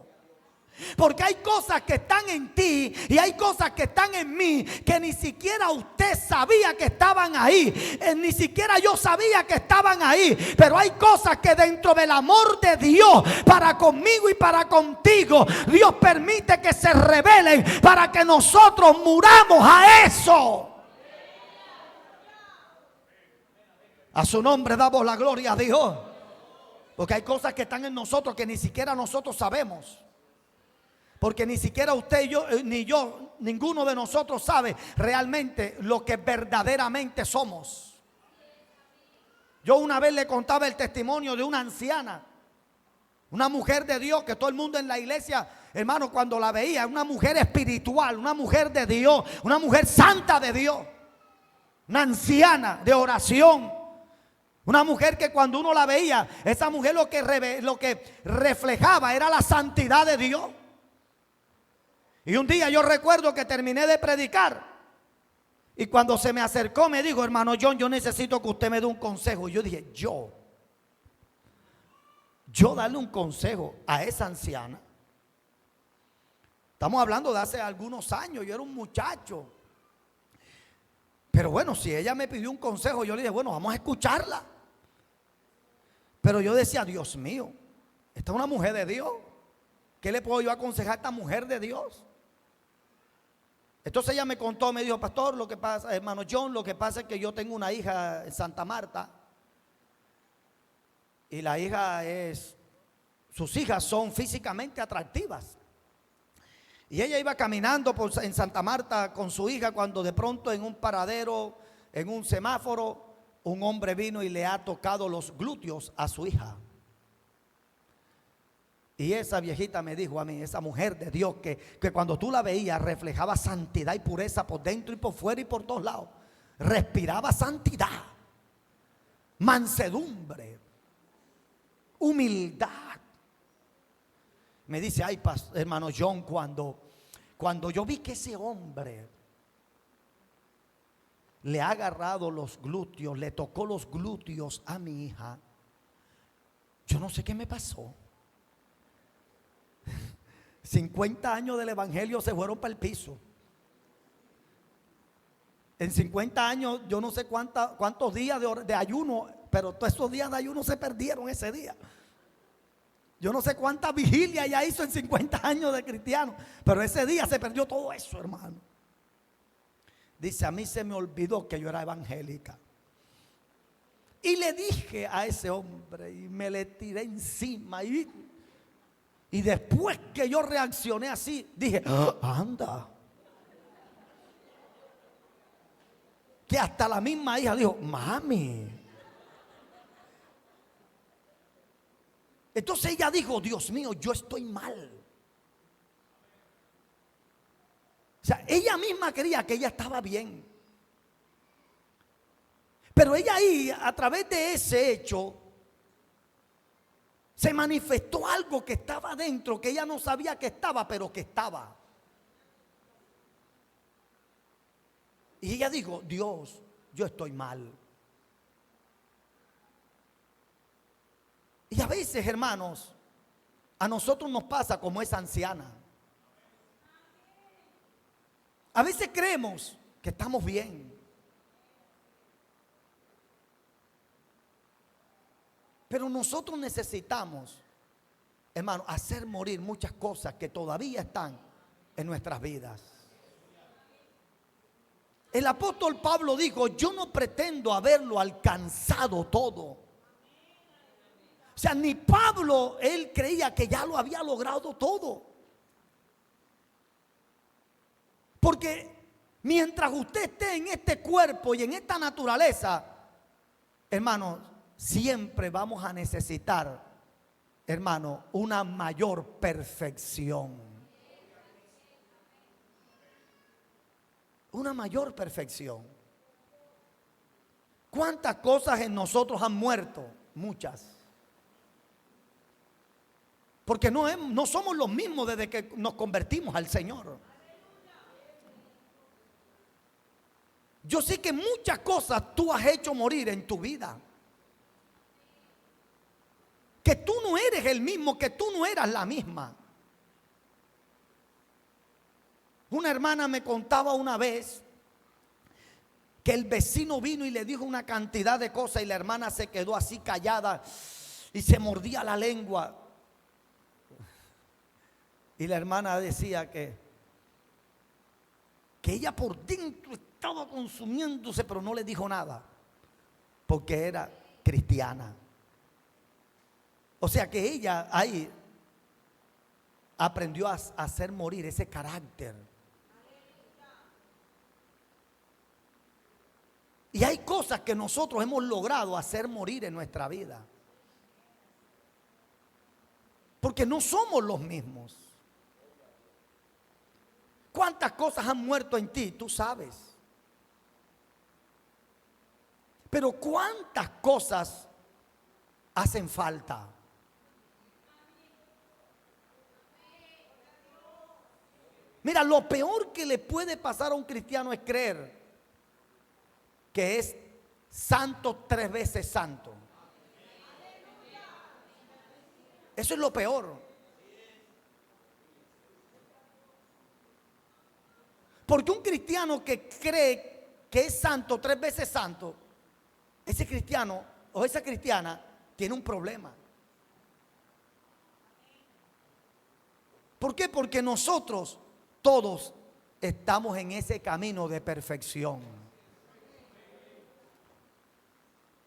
Porque hay cosas que están en ti y hay cosas que están en mí que ni siquiera usted sabía que estaban ahí. Ni siquiera yo sabía que estaban ahí. Pero hay cosas que dentro del amor de Dios para conmigo y para contigo, Dios permite que se revelen para que nosotros muramos a eso. A su nombre damos la gloria a Dios. Porque hay cosas que están en nosotros que ni siquiera nosotros sabemos. Porque ni siquiera usted y yo, ni yo, ninguno de nosotros sabe realmente lo que verdaderamente somos. Yo una vez le contaba el testimonio de una anciana, una mujer de Dios, que todo el mundo en la iglesia, hermano, cuando la veía, una mujer espiritual, una mujer de Dios, una mujer santa de Dios, una anciana de oración. Una mujer que cuando uno la veía, esa mujer lo que reflejaba era la santidad de Dios. Y un día yo recuerdo que terminé de predicar y cuando se me acercó me dijo: hermano John, yo necesito que usted me dé un consejo. Y yo dije: yo darle un consejo a esa anciana. Estamos hablando de hace algunos años, yo era un muchacho. Pero bueno, si ella me pidió un consejo, yo le dije: bueno, vamos a escucharla. Pero yo decía: Dios mío, esta es una mujer de Dios. ¿Qué le puedo yo aconsejar a esta mujer de Dios? Entonces ella me contó, me dijo: pastor, lo que pasa, hermano John, lo que pasa es que yo tengo una hija en Santa Marta. Y la hija sus hijas son físicamente atractivas. Y ella iba caminando en Santa Marta con su hija, cuando de pronto en un paradero, en un semáforo, un hombre vino y le ha tocado los glúteos a su hija. Y esa viejita me dijo a mí, esa mujer de Dios, que cuando tú la veías reflejaba santidad y pureza por dentro y por fuera y por todos lados. Respiraba santidad, mansedumbre, humildad. Me dice: ay, hermano John, cuando yo vi que ese hombre le ha agarrado los glúteos, le tocó los glúteos a mi hija, yo no sé qué me pasó. 50 años del evangelio se fueron para el piso. En 50 años yo no sé cuántos días de ayuno, pero todos esos días de ayuno se perdieron ese día. Yo no sé cuántas vigilias ella hizo en 50 años de cristiano, pero ese día se perdió todo eso, hermano. Dice: a mí se me olvidó que yo era evangélica. Y le dije a ese hombre y me le tiré encima. Y después que yo reaccioné así, dije: anda. Que hasta la misma hija dijo: mami. Entonces ella dijo: Dios mío, yo estoy mal. O sea, ella misma creía que ella estaba bien. Pero ella ahí, a través de ese hecho, se manifestó algo que estaba dentro, que ella no sabía que estaba, pero que estaba. Y ella dijo: Dios, yo estoy mal. Y a veces, hermanos, a nosotros nos pasa como esa anciana. A veces creemos que estamos bien. Pero nosotros necesitamos, hermano, hacer morir muchas cosas que todavía están en nuestras vidas. El apóstol Pablo dijo: yo no pretendo haberlo alcanzado todo. O sea, ni Pablo, él creía que ya lo había logrado todo. Porque mientras usted esté en este cuerpo y en esta naturaleza, hermano, siempre vamos a necesitar, hermano, una mayor perfección. Una mayor perfección. ¿Cuántas cosas en nosotros han muerto? Muchas. Porque no somos los mismos desde que nos convertimos al Señor. Yo sé que muchas cosas tú has hecho morir en tu vida. Que tú no eres el mismo, que tú no eras la misma. Una hermana me contaba una vez que el vecino vino y le dijo una cantidad de cosas y la hermana se quedó así callada y se mordía la lengua. Y la hermana decía que ella por dentro estaba consumiéndose, pero no le dijo nada, porque era cristiana. O sea que ella ahí aprendió a hacer morir ese carácter. Y hay cosas que nosotros hemos logrado hacer morir en nuestra vida. Porque no somos los mismos. ¿Cuántas cosas han muerto en ti? Tú sabes. Pero ¿cuántas cosas hacen falta? Mira, lo peor que le puede pasar a un cristiano es creer que es santo 3 veces santo. Eso es lo peor. Porque un cristiano que cree que es santo 3 veces santo, ese cristiano o esa cristiana tiene un problema. ¿Por qué? Porque nosotros todos estamos en ese camino de perfección.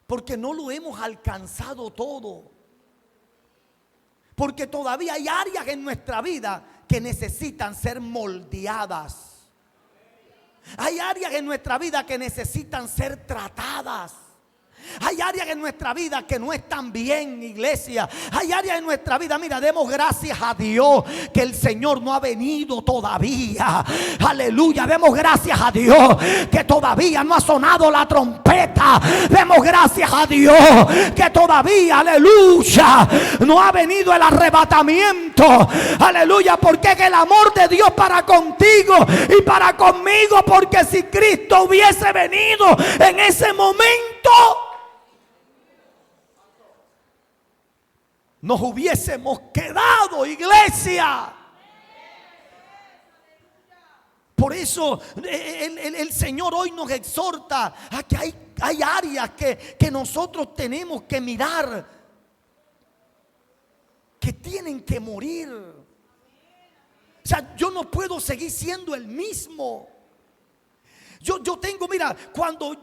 Porque no lo hemos alcanzado todo. Porque todavía hay áreas en nuestra vida que necesitan ser moldeadas. Hay áreas en nuestra vida que necesitan ser tratadas. Hay áreas en nuestra vida que no están bien, iglesia. Hay áreas en nuestra vida, mira, demos gracias a Dios que el Señor no ha venido todavía. Aleluya, demos gracias a Dios que todavía no ha sonado la trompeta. Demos gracias a Dios que todavía, aleluya, no ha venido el arrebatamiento. Aleluya, porque es el amor de Dios para contigo y para conmigo. Porque si Cristo hubiese venido en ese momento, nos hubiésemos quedado, iglesia. Por eso el Señor hoy nos exhorta a que hay áreas que nosotros tenemos que mirar, que tienen que morir. O sea, yo no puedo seguir siendo el mismo. Yo tengo, mira, cuando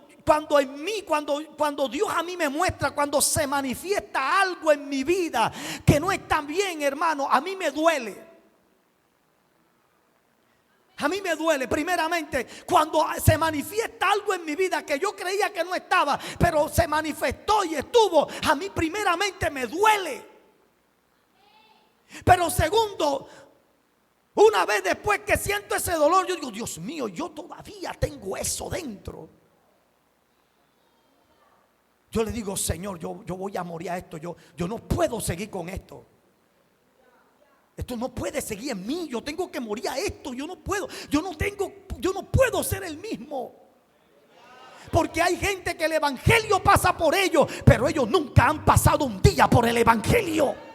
Dios a mí me muestra, cuando se manifiesta algo en mi vida que no está bien, hermano, a mí me duele. A mí me duele, primeramente, cuando se manifiesta algo en mi vida que yo creía que no estaba, pero se manifestó y estuvo, a mí primeramente me duele. Pero segundo, una vez después que siento ese dolor, yo digo, Dios mío, yo todavía tengo eso dentro. Yo le digo, Señor, yo voy a morir a esto. Yo no puedo seguir con esto. Esto no puede seguir en mí. Yo tengo que morir a esto. Yo no puedo. Yo no puedo ser el mismo. Porque hay gente que el evangelio pasa por ellos, pero ellos nunca han pasado un día por el evangelio.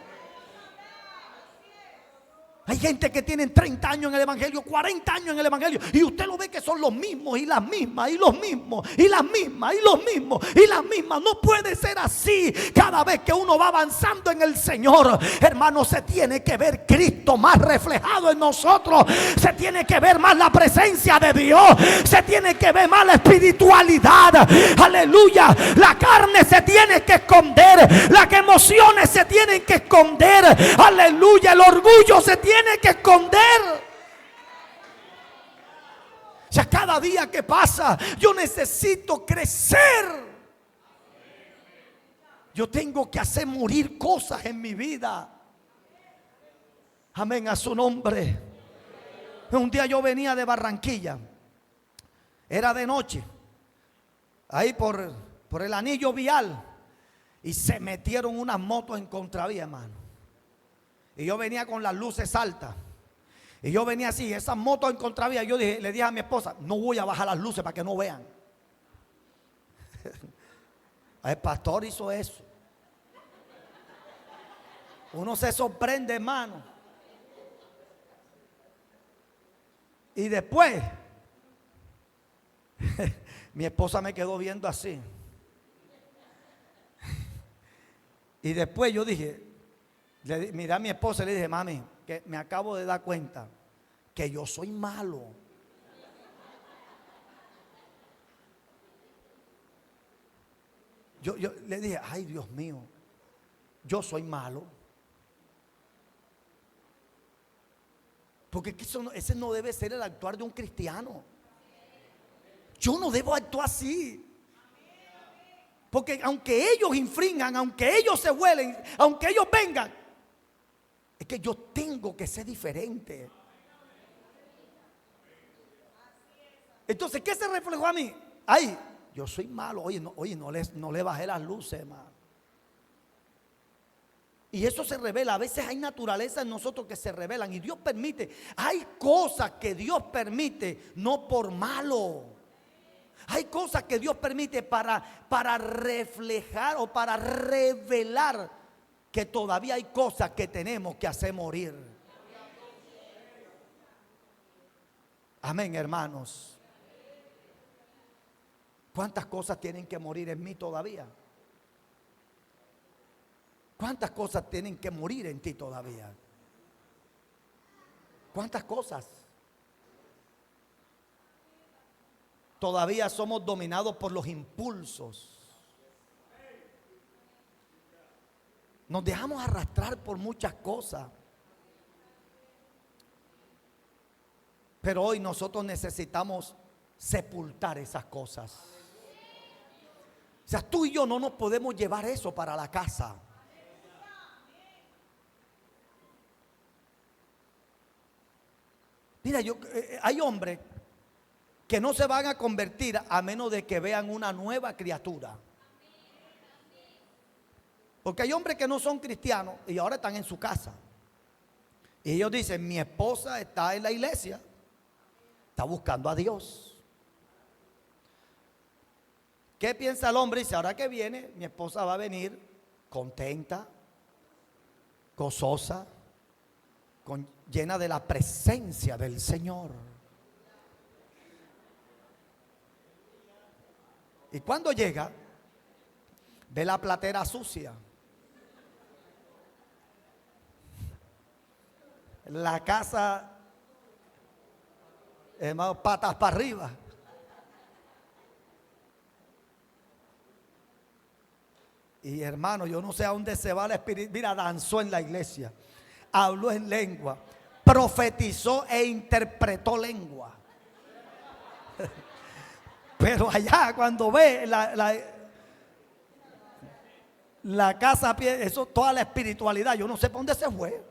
Hay gente que tienen 30 años en el evangelio, 40 años en el evangelio, y usted lo ve que son los mismos y las mismas y los mismos y las mismas y los mismos y las mismas. No puede ser así. Cada vez que uno va avanzando en el Señor, hermano, se tiene que ver Cristo más reflejado en nosotros. Se tiene que ver más la presencia de Dios. Se tiene que ver más la espiritualidad. Aleluya. La carne se tiene que esconder. Las emociones se tienen que esconder. Aleluya. El orgullo se tiene que esconder. O sea, cada día que pasa, yo necesito crecer. Yo tengo que hacer morir cosas en mi vida. Amén, a su nombre. Un día yo venía de Barranquilla. Era de noche. Ahí por el anillo vial. Y se metieron unas motos en contravía, hermano. Y yo venía con las luces altas. Y yo venía así, esas motos en contravía. Yo le dije a mi esposa, no voy a bajar las luces para que no vean. El pastor hizo eso. Uno se sorprende, hermano. Y después, mi esposa me quedó viendo así. Y después yo dije, miré a mi esposa y le dije, mami, que me acabo de dar cuenta que yo soy malo. Yo le dije, ay, Dios mío, yo soy malo. Porque ese no debe ser el actuar de un cristiano. Yo no debo actuar así. Porque aunque ellos infringan, aunque ellos se vuelen, aunque ellos vengan, es que yo tengo que ser diferente. Entonces, ¿qué se reflejó a mí? Ay, yo soy malo. Oye, no le bajé las luces, hermano. Y eso se revela. A veces hay naturaleza en nosotros que se revelan. Y Dios permite. Hay cosas que Dios permite no por malo. Hay cosas que Dios permite para reflejar o para revelar que todavía hay cosas que tenemos que hacer morir. Amén, hermanos. ¿Cuántas cosas tienen que morir en mí todavía? ¿Cuántas cosas tienen que morir en ti todavía? ¿Cuántas cosas? Todavía somos dominados por los impulsos. Nos dejamos arrastrar por muchas cosas. Pero hoy nosotros necesitamos sepultar esas cosas. O sea, tú y yo no nos podemos llevar eso para la casa. Mira, hay hombres que no se van a convertir a menos de que vean una nueva criatura. Porque hay hombres que no son cristianos y ahora están en su casa. Y ellos dicen, mi esposa está en la iglesia, está buscando a Dios. ¿Qué piensa el hombre? Dice, ahora que viene, mi esposa va a venir contenta, gozosa, llena de la presencia del Señor. Y cuando llega, ve la platera sucia, la casa, hermano, patas para arriba. Y hermano, yo no sé a dónde se va el espíritu. Mira, danzó en la iglesia, habló en lengua, profetizó e interpretó lengua. Pero allá cuando ve la casa, eso, toda la espiritualidad, yo no sé para dónde se fue.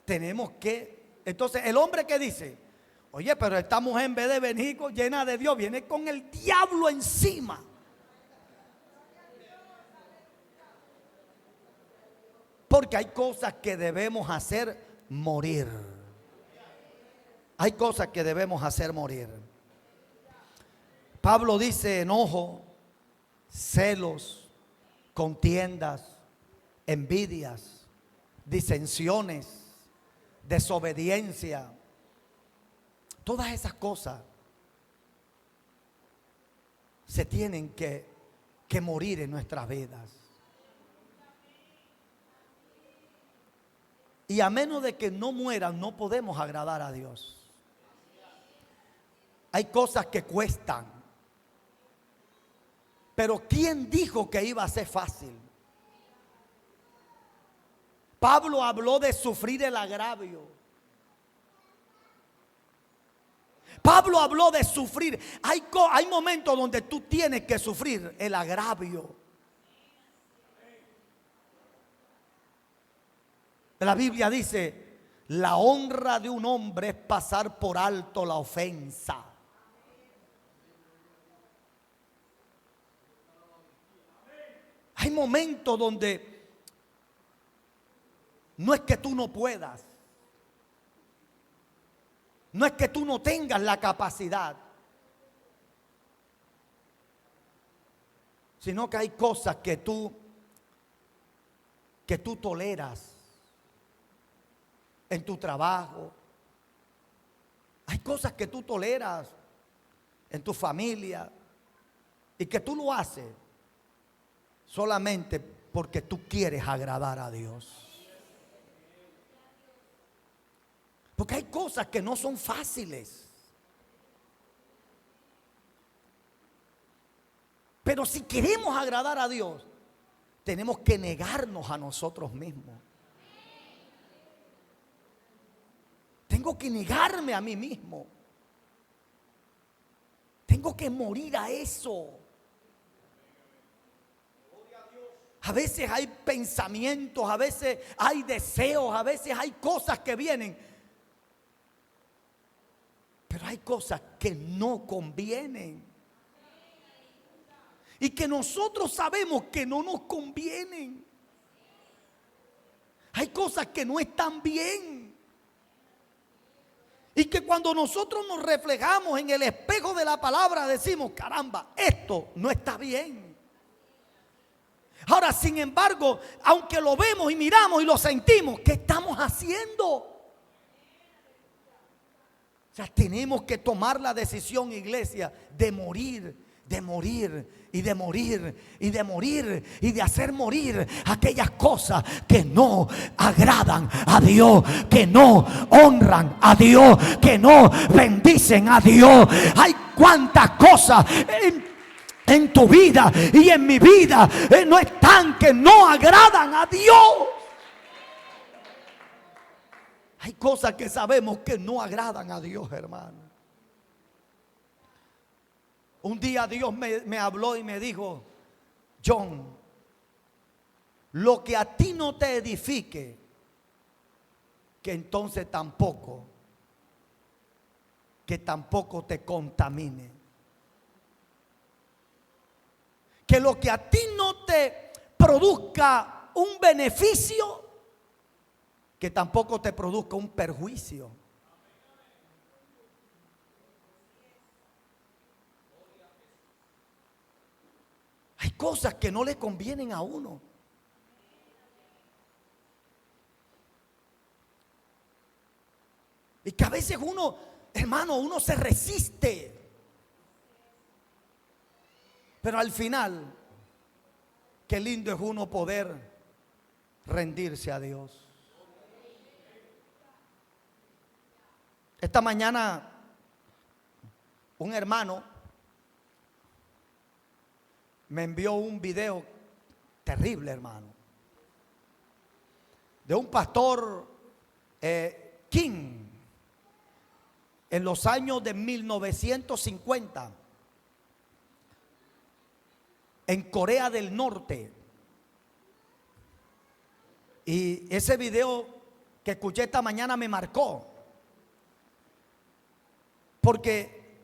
Tenemos que, entonces el hombre que dice, oye, pero esta mujer en vez de venir llena de Dios, viene con el diablo encima. Porque hay cosas que debemos hacer morir. Hay cosas que debemos hacer morir. Pablo dice enojo, celos, contiendas, envidias, disensiones, desobediencia. Todas esas cosas se tienen que morir en nuestras vidas. Y a menos de que no mueran, no podemos agradar a Dios. Hay cosas que cuestan. Pero ¿quién dijo que iba a ser fácil? Pablo habló de sufrir el agravio. Pablo habló de sufrir. Hay momentos donde tú tienes que sufrir el agravio. La Biblia dice, la honra de un hombre es pasar por alto la ofensa. Hay momentos donde no es que tú no puedas, no es que tú no tengas la capacidad, sino que hay cosas que tú toleras en tu trabajo. Hay cosas que tú toleras en tu familia y que tú lo haces solamente porque tú quieres agradar a Dios. Porque hay cosas que no son fáciles. Pero si queremos agradar a Dios, tenemos que negarnos a nosotros mismos. Tengo que negarme a mí mismo. Tengo que morir a eso. A veces hay pensamientos, a veces hay deseos, a veces hay cosas que vienen. Pero hay cosas que no convienen. Y que nosotros sabemos que no nos convienen. Hay cosas que no están bien. Y que cuando nosotros nos reflejamos en el espejo de la palabra decimos, caramba, esto no está bien. Ahora, sin embargo, aunque lo vemos y miramos y lo sentimos, ¿qué estamos haciendo? O sea, tenemos que tomar la decisión, iglesia, de morir, de morir y de morir y de morir y de hacer morir aquellas cosas que no agradan a Dios, que no honran a Dios, que no bendicen a Dios. Hay cuantas cosas en tu vida y en mi vida no están, que no agradan a Dios. Hay cosas que sabemos que no agradan a Dios, hermano. Un día Dios me habló y me dijo: John, lo que a ti no te edifique, que entonces tampoco te contamine. Que lo que a ti no te produzca un beneficio, que tampoco te produzca un perjuicio. Hay cosas que no le convienen a uno. Y que a veces uno, hermano, uno se resiste. Pero al final, qué lindo es uno poder rendirse a Dios. Esta mañana un hermano me envió un video terrible, hermano, de un pastor King en los años de 1950 en Corea del Norte. Y ese video que escuché esta mañana me marcó, porque,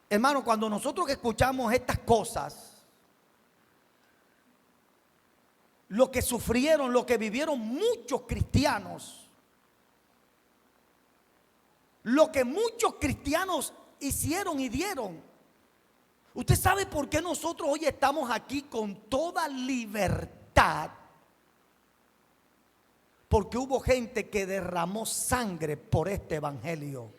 hermano, cuando nosotros escuchamos estas cosas, lo que sufrieron, lo que vivieron muchos cristianos, lo que muchos cristianos hicieron y dieron. ¿Usted sabe por qué nosotros hoy estamos aquí con toda libertad? Porque hubo gente que derramó sangre por este evangelio.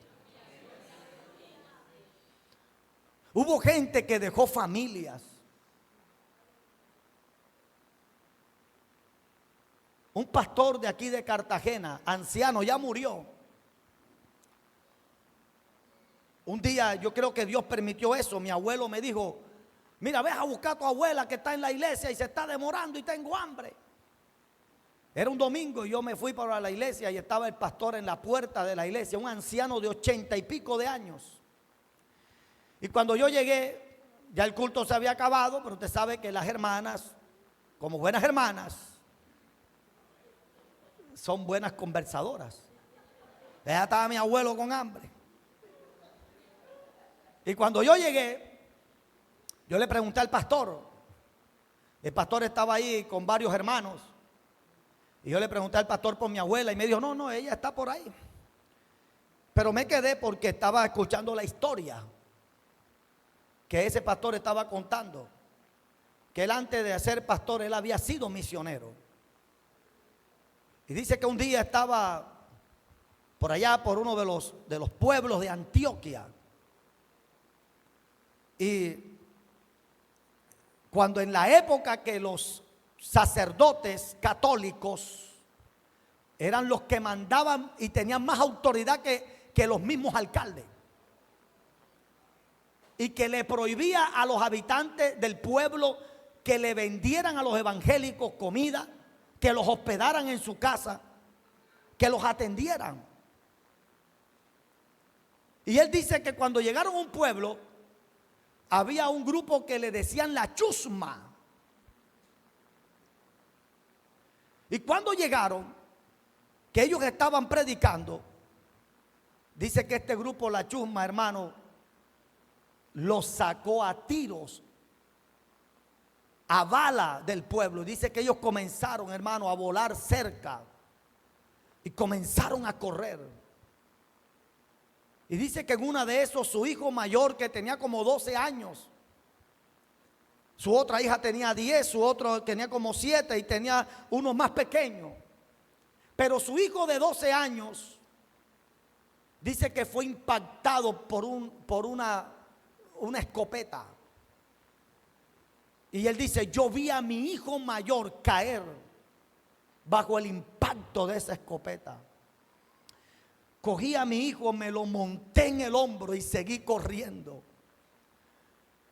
Hubo gente que dejó familias. Un pastor de aquí de Cartagena, anciano, ya murió. Un día yo creo que Dios permitió eso. Mi abuelo me dijo: mira, ve a buscar a tu abuela que está en la iglesia y se está demorando y tengo hambre. Era un domingo y yo me fui para la iglesia y estaba el pastor en la puerta de la iglesia, un anciano de 80 y pico de años. Y cuando yo llegué, ya el culto se había acabado, pero usted sabe que las hermanas, como buenas hermanas, son buenas conversadoras. Ya estaba mi abuelo con hambre. Y cuando yo llegué, yo le pregunté al pastor. El pastor estaba ahí con varios hermanos. Y yo le pregunté al pastor por mi abuela y me dijo: no, ella está por ahí. Pero me quedé porque estaba escuchando la historia que ese pastor estaba contando, que él, antes de ser pastor, él había sido misionero. Y dice que un día estaba por allá, por uno de los pueblos de Antioquia. Y cuando en la época que los sacerdotes católicos eran los que mandaban y tenían más autoridad que los mismos alcaldes, y que le prohibía a los habitantes del pueblo que le vendieran a los evangélicos comida, que los hospedaran en su casa, que los atendieran. Y él dice que cuando llegaron a un pueblo, había un grupo que le decían la chusma. Y cuando llegaron, que ellos estaban predicando, dice que este grupo, la chusma, hermano, los sacó a tiros, a bala del pueblo. Dice que ellos comenzaron, hermano, a volar cerca y comenzaron a correr. Y dice que en una de esos, su hijo mayor, que tenía como 12 años, su otra hija tenía 10, su otro tenía como 7 y tenía uno más pequeño. Pero su hijo de 12 años dice que fue impactado por una escopeta. Y él dice, yo vi a mi hijo mayor caer bajo el impacto de esa escopeta. Cogí a mi hijo, me lo monté en el hombro y seguí corriendo.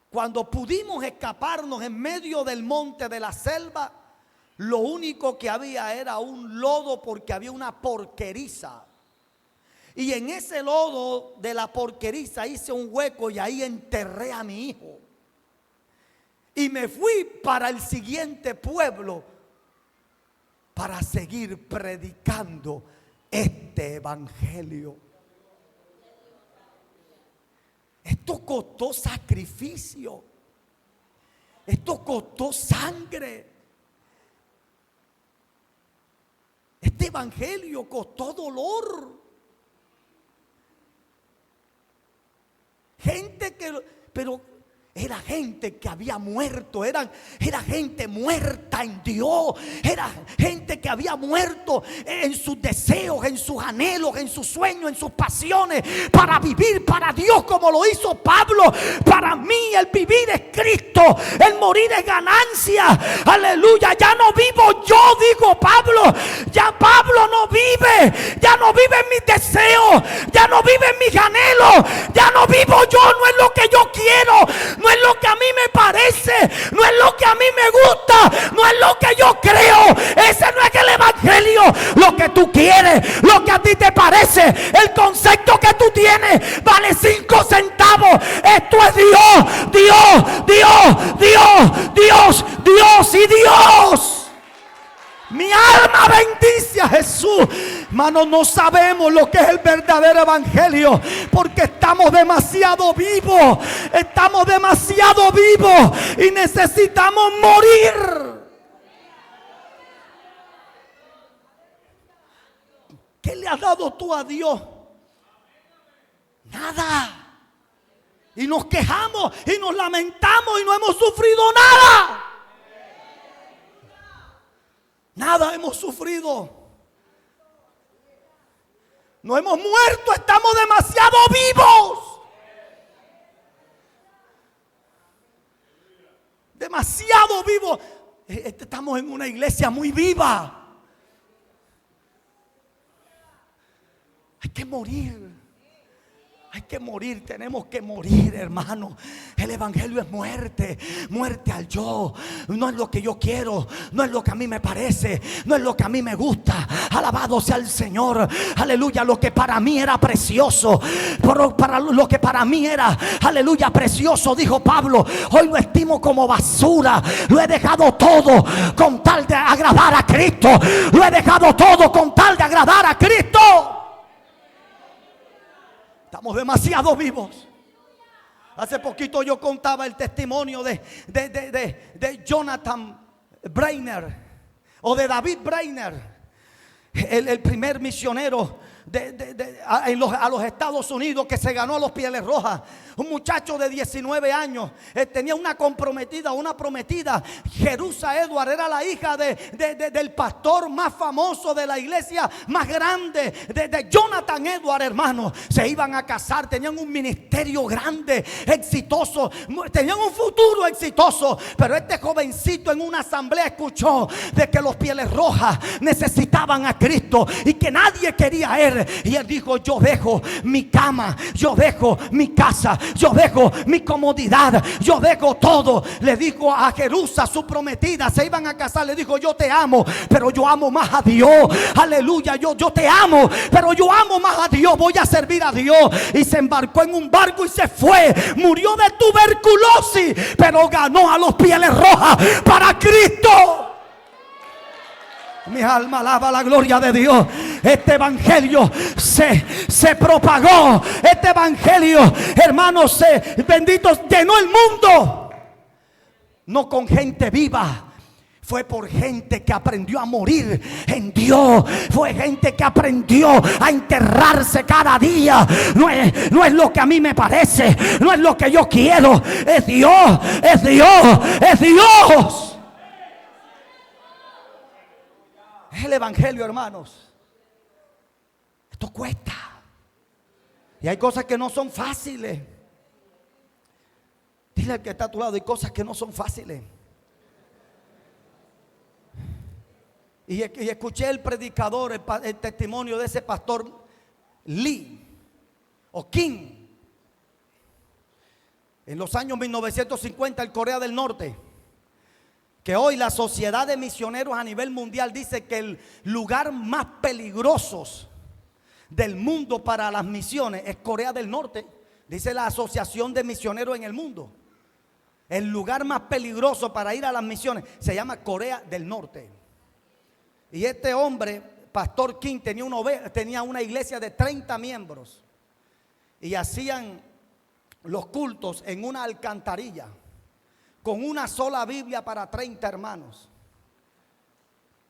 Cuando pudimos escaparnos en medio del monte, de la selva, lo único que había era un lodo, porque había una porqueriza. Y en ese lodo de la porqueriza hice un hueco y ahí enterré a mi hijo. Y me fui para el siguiente pueblo para seguir predicando este evangelio. Esto costó sacrificio. Esto costó sangre. Este evangelio costó dolor. Gente pero era gente que había muerto, era gente muerta en Dios, era gente que había muerto en sus deseos, en sus anhelos, en sus sueños, en sus pasiones, para vivir para Dios como lo hizo Pablo. Para mí el vivir es Cristo, el morir es ganancia. Aleluya, ya no vivo yo, digo Pablo, ya Pablo no vive, ya no vive en mis deseos, ya no vive en mis anhelos, ya no vivo yo, no es lo que yo quiero, no es lo que a mí me parece, no es lo que a mí me gusta, no es lo que yo creo. Ese no es el evangelio. Lo que tú quieres, lo que a ti te parece, el concepto que tú tienes vale 5 centavos. Esto es Dios, Dios, Dios, Dios, Dios, Dios y Dios. Mi alma bendice a Jesús. Hermanos, no sabemos lo que es el verdadero evangelio, porque estamos demasiado vivos. Estamos demasiado vivos y necesitamos morir. ¿Qué le has dado tú a Dios? Nada. Y nos quejamos y nos lamentamos y no hemos sufrido nada. Nada hemos sufrido. No hemos muerto, estamos demasiado vivos. Demasiado vivos. Estamos en una iglesia muy viva. Hay que morir. Hay que morir, tenemos que morir, hermano. El evangelio es muerte, muerte al yo. No es lo que yo quiero, no es lo que a mí me parece, no es lo que a mí me gusta. Alabado sea el Señor, aleluya. Lo que para mí era precioso, para lo que para mí era, aleluya, precioso, dijo Pablo, hoy lo estimo como basura. Lo he dejado todo con tal de agradar a Cristo. Lo he dejado todo con tal de agradar a Cristo. Estamos demasiado vivos. Hace poquito yo contaba el testimonio de Jonathan Brainer, o de David Brainer, el primer misionero a los Estados Unidos, que se ganó a los Pieles Rojas. Un muchacho de 19 años, tenía una prometida. Jerusa Edward era la hija del pastor más famoso de la iglesia más grande, de Jonathan Edward, hermano. Se iban a casar, tenían un ministerio grande, exitoso, tenían un futuro exitoso. Pero este jovencito en una asamblea escuchó de que los Pieles Rojas necesitaban a Cristo y que nadie quería a él. Y él dijo, yo dejo mi cama, yo dejo mi casa, yo dejo mi comodidad, yo dejo todo. Le dijo a Jerusa, su prometida, se iban a casar. Le dijo, yo te amo, pero yo amo más a Dios. Aleluya, yo te amo, pero yo amo más a Dios. Voy a servir a Dios. Y se embarcó en un barco y se fue. Murió de tuberculosis, pero ganó a los Pieles Rojas para Cristo. Mi alma alaba la gloria de Dios. Este evangelio se propagó. Este evangelio, hermanos, bendito, llenó el mundo. No con gente viva. Fue por gente que aprendió a morir en Dios. Fue gente que aprendió a enterrarse cada día. No es lo que a mí me parece. No es lo que yo quiero. Es Dios, es Dios, es Dios. Es el evangelio, hermanos. Esto cuesta. Y hay cosas que no son fáciles. Dile al que está a tu lado, hay cosas que no son fáciles. Y escuché el predicador, el testimonio de ese pastor Lee o King. En los años 1950 en Corea del Norte, que hoy la sociedad de misioneros a nivel mundial dice que el lugar más peligroso del mundo para las misiones es Corea del Norte. Dice la Asociación de Misioneros en el Mundo. El lugar más peligroso para ir a las misiones se llama Corea del Norte. Y este hombre, Pastor King, tenía una iglesia de 30 miembros. Y hacían los cultos en una alcantarilla, con una sola Biblia para 30 hermanos,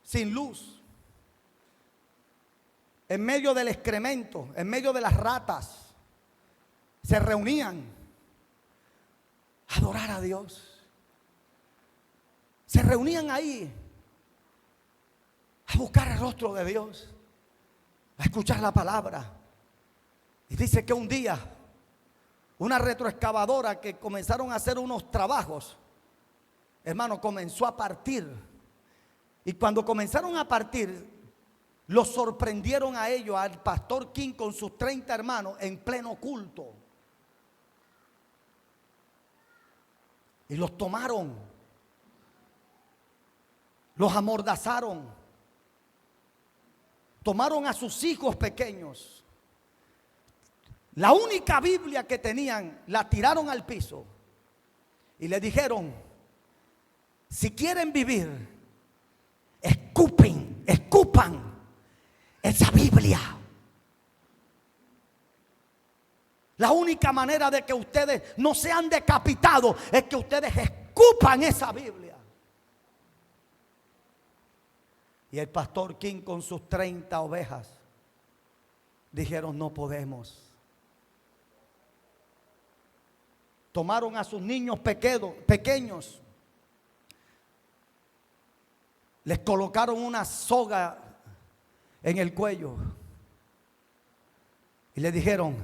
sin luz, en medio del excremento, en medio de las ratas. Se reunían a adorar a Dios. Se reunían ahí a buscar el rostro de Dios, a escuchar la palabra. Y dice que un día una retroexcavadora que comenzaron a hacer unos trabajos, hermano, comenzó a partir. Y cuando comenzaron a partir, los sorprendieron a ellos, al pastor King con sus 30 hermanos en pleno culto. Y los tomaron, los amordazaron. Tomaron a sus hijos pequeños. La única Biblia que tenían la tiraron al piso y le dijeron: si quieren vivir, escupan esa Biblia. La única manera de que ustedes no sean decapitados es que ustedes escupan esa Biblia. Y el pastor King con sus 30 ovejas dijeron: no podemos. Tomaron a sus niños pequeños, les colocaron una soga en el cuello y le dijeron: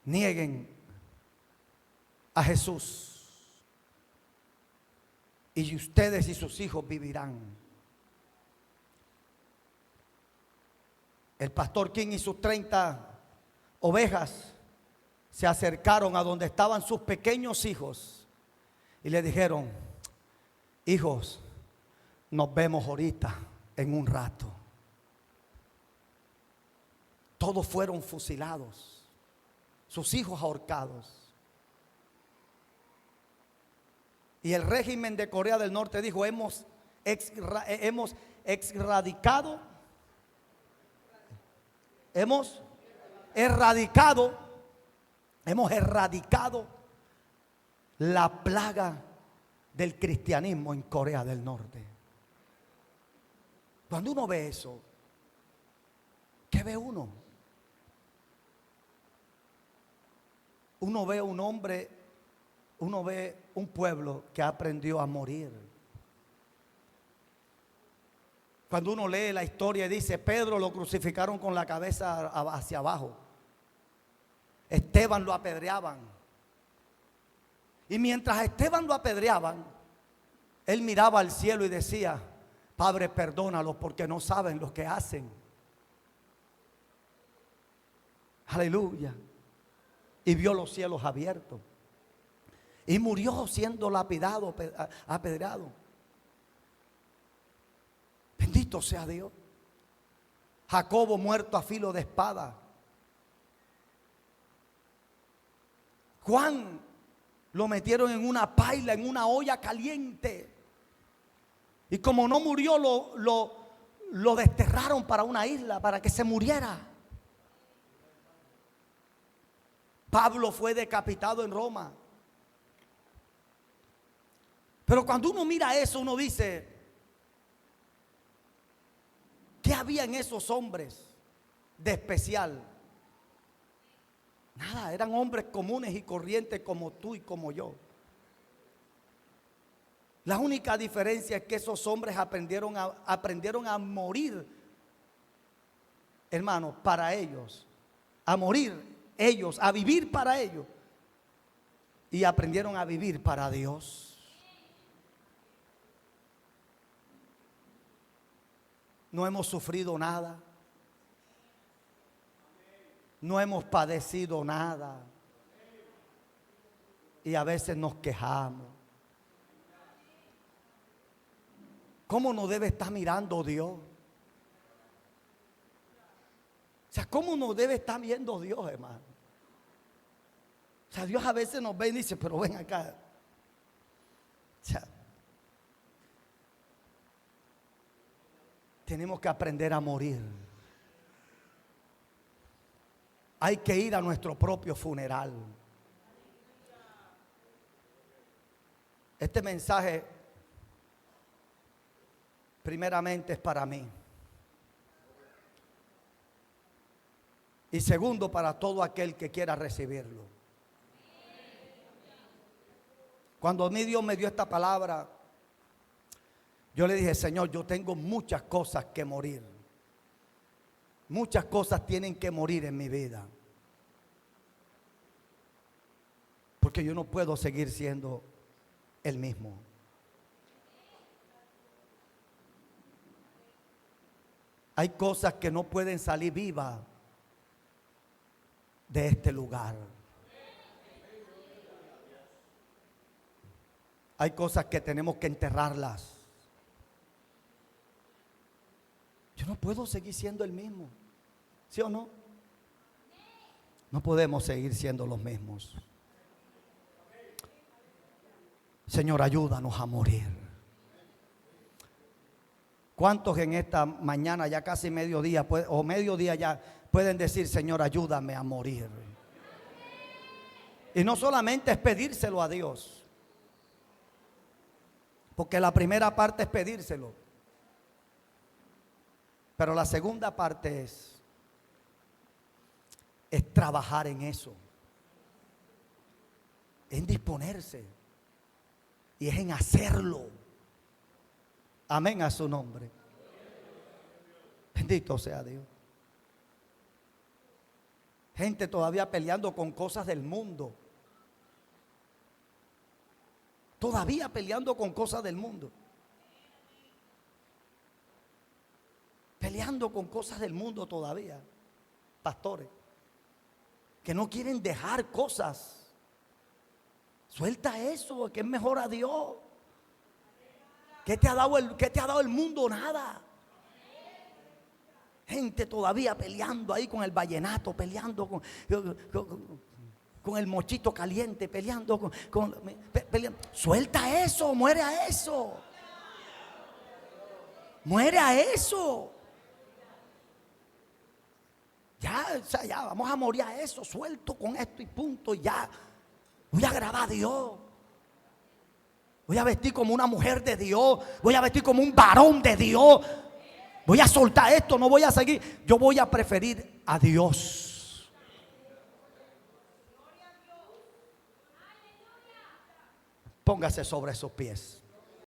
nieguen a Jesús y ustedes y sus hijos vivirán. El pastor King y sus 30 ovejas se acercaron a donde estaban sus pequeños hijos y le dijeron: hijos, nos vemos ahorita en un rato. Todos fueron fusilados, sus hijos ahorcados. Y el régimen de Corea del Norte dijo: hemos erradicado la plaga del cristianismo en Corea del Norte. Cuando uno ve eso, ¿qué ve uno? Uno ve un hombre, uno ve un pueblo que aprendió a morir. Cuando uno lee la historia y dice: Pedro lo crucificaron con la cabeza hacia abajo, Esteban lo apedreaban, y mientras a Esteban lo apedreaban, él miraba al cielo y decía: Padre, perdónalos porque no saben lo que hacen. Aleluya. Y vio los cielos abiertos y murió siendo lapidado, apedreado. Bendito sea Dios. Jacobo muerto a filo de espada. Juan lo metieron en una paila, en una olla caliente. Y como no murió, lo desterraron para una isla para que se muriera. Pablo fue decapitado en Roma. Pero cuando uno mira eso, uno dice: ¿qué había en esos hombres de especial? Nada, eran hombres comunes y corrientes como tú y como yo. La única diferencia es que esos hombres aprendieron a morir, hermano, para ellos. A morir ellos, a vivir para ellos. y aprendieron a vivir para Dios. No hemos sufrido nada. No hemos padecido nada. Y a veces nos quejamos. ¿Cómo nos debe estar mirando Dios? O sea, ¿cómo nos debe estar viendo Dios, hermano? O sea, Dios a veces nos ve y dice, pero ven acá. O sea, tenemos que aprender a morir. Hay que ir a nuestro propio funeral. Este mensaje primeramente es para mí. Y segundo, para todo aquel que quiera recibirlo. Cuando a mí Dios me dio esta palabra, yo le dije, Señor, yo tengo muchas cosas que morir. Muchas cosas tienen que morir en mi vida. Porque yo no puedo seguir siendo el mismo. Hay cosas que no pueden salir vivas de este lugar. Hay cosas que tenemos que enterrarlas. Yo no puedo seguir siendo el mismo. ¿Sí o no? No podemos seguir siendo los mismos. Señor, ayúdanos a morir. ¿Cuántos en esta mañana, ya casi mediodía, o mediodía ya, pueden decir, Señor, ayúdame a morir? Y no solamente es pedírselo a Dios, porque la primera parte es pedírselo, pero la segunda parte es trabajar en eso, en disponerse y es en hacerlo. Amén a su nombre. Bendito sea Dios. Gente todavía peleando con cosas del mundo. Todavía peleando con cosas del mundo. Peleando con cosas del mundo todavía. Pastores que no quieren dejar cosas. Suelta eso, que es mejor a Dios. ¿Qué te ha dado el mundo? Nada. Gente todavía peleando ahí con el vallenato, peleando con el mochito caliente, peleando peleando. Suelta eso, muere a eso. Muere a eso. Ya, o sea, ya vamos a morir a eso. Suelto con esto y punto. Ya voy a grabar a Dios. Voy a vestir como una mujer de Dios. Voy a vestir como un varón de Dios. Voy a soltar esto, no voy a seguir. Yo voy a preferir a Dios. Póngase sobre sus pies.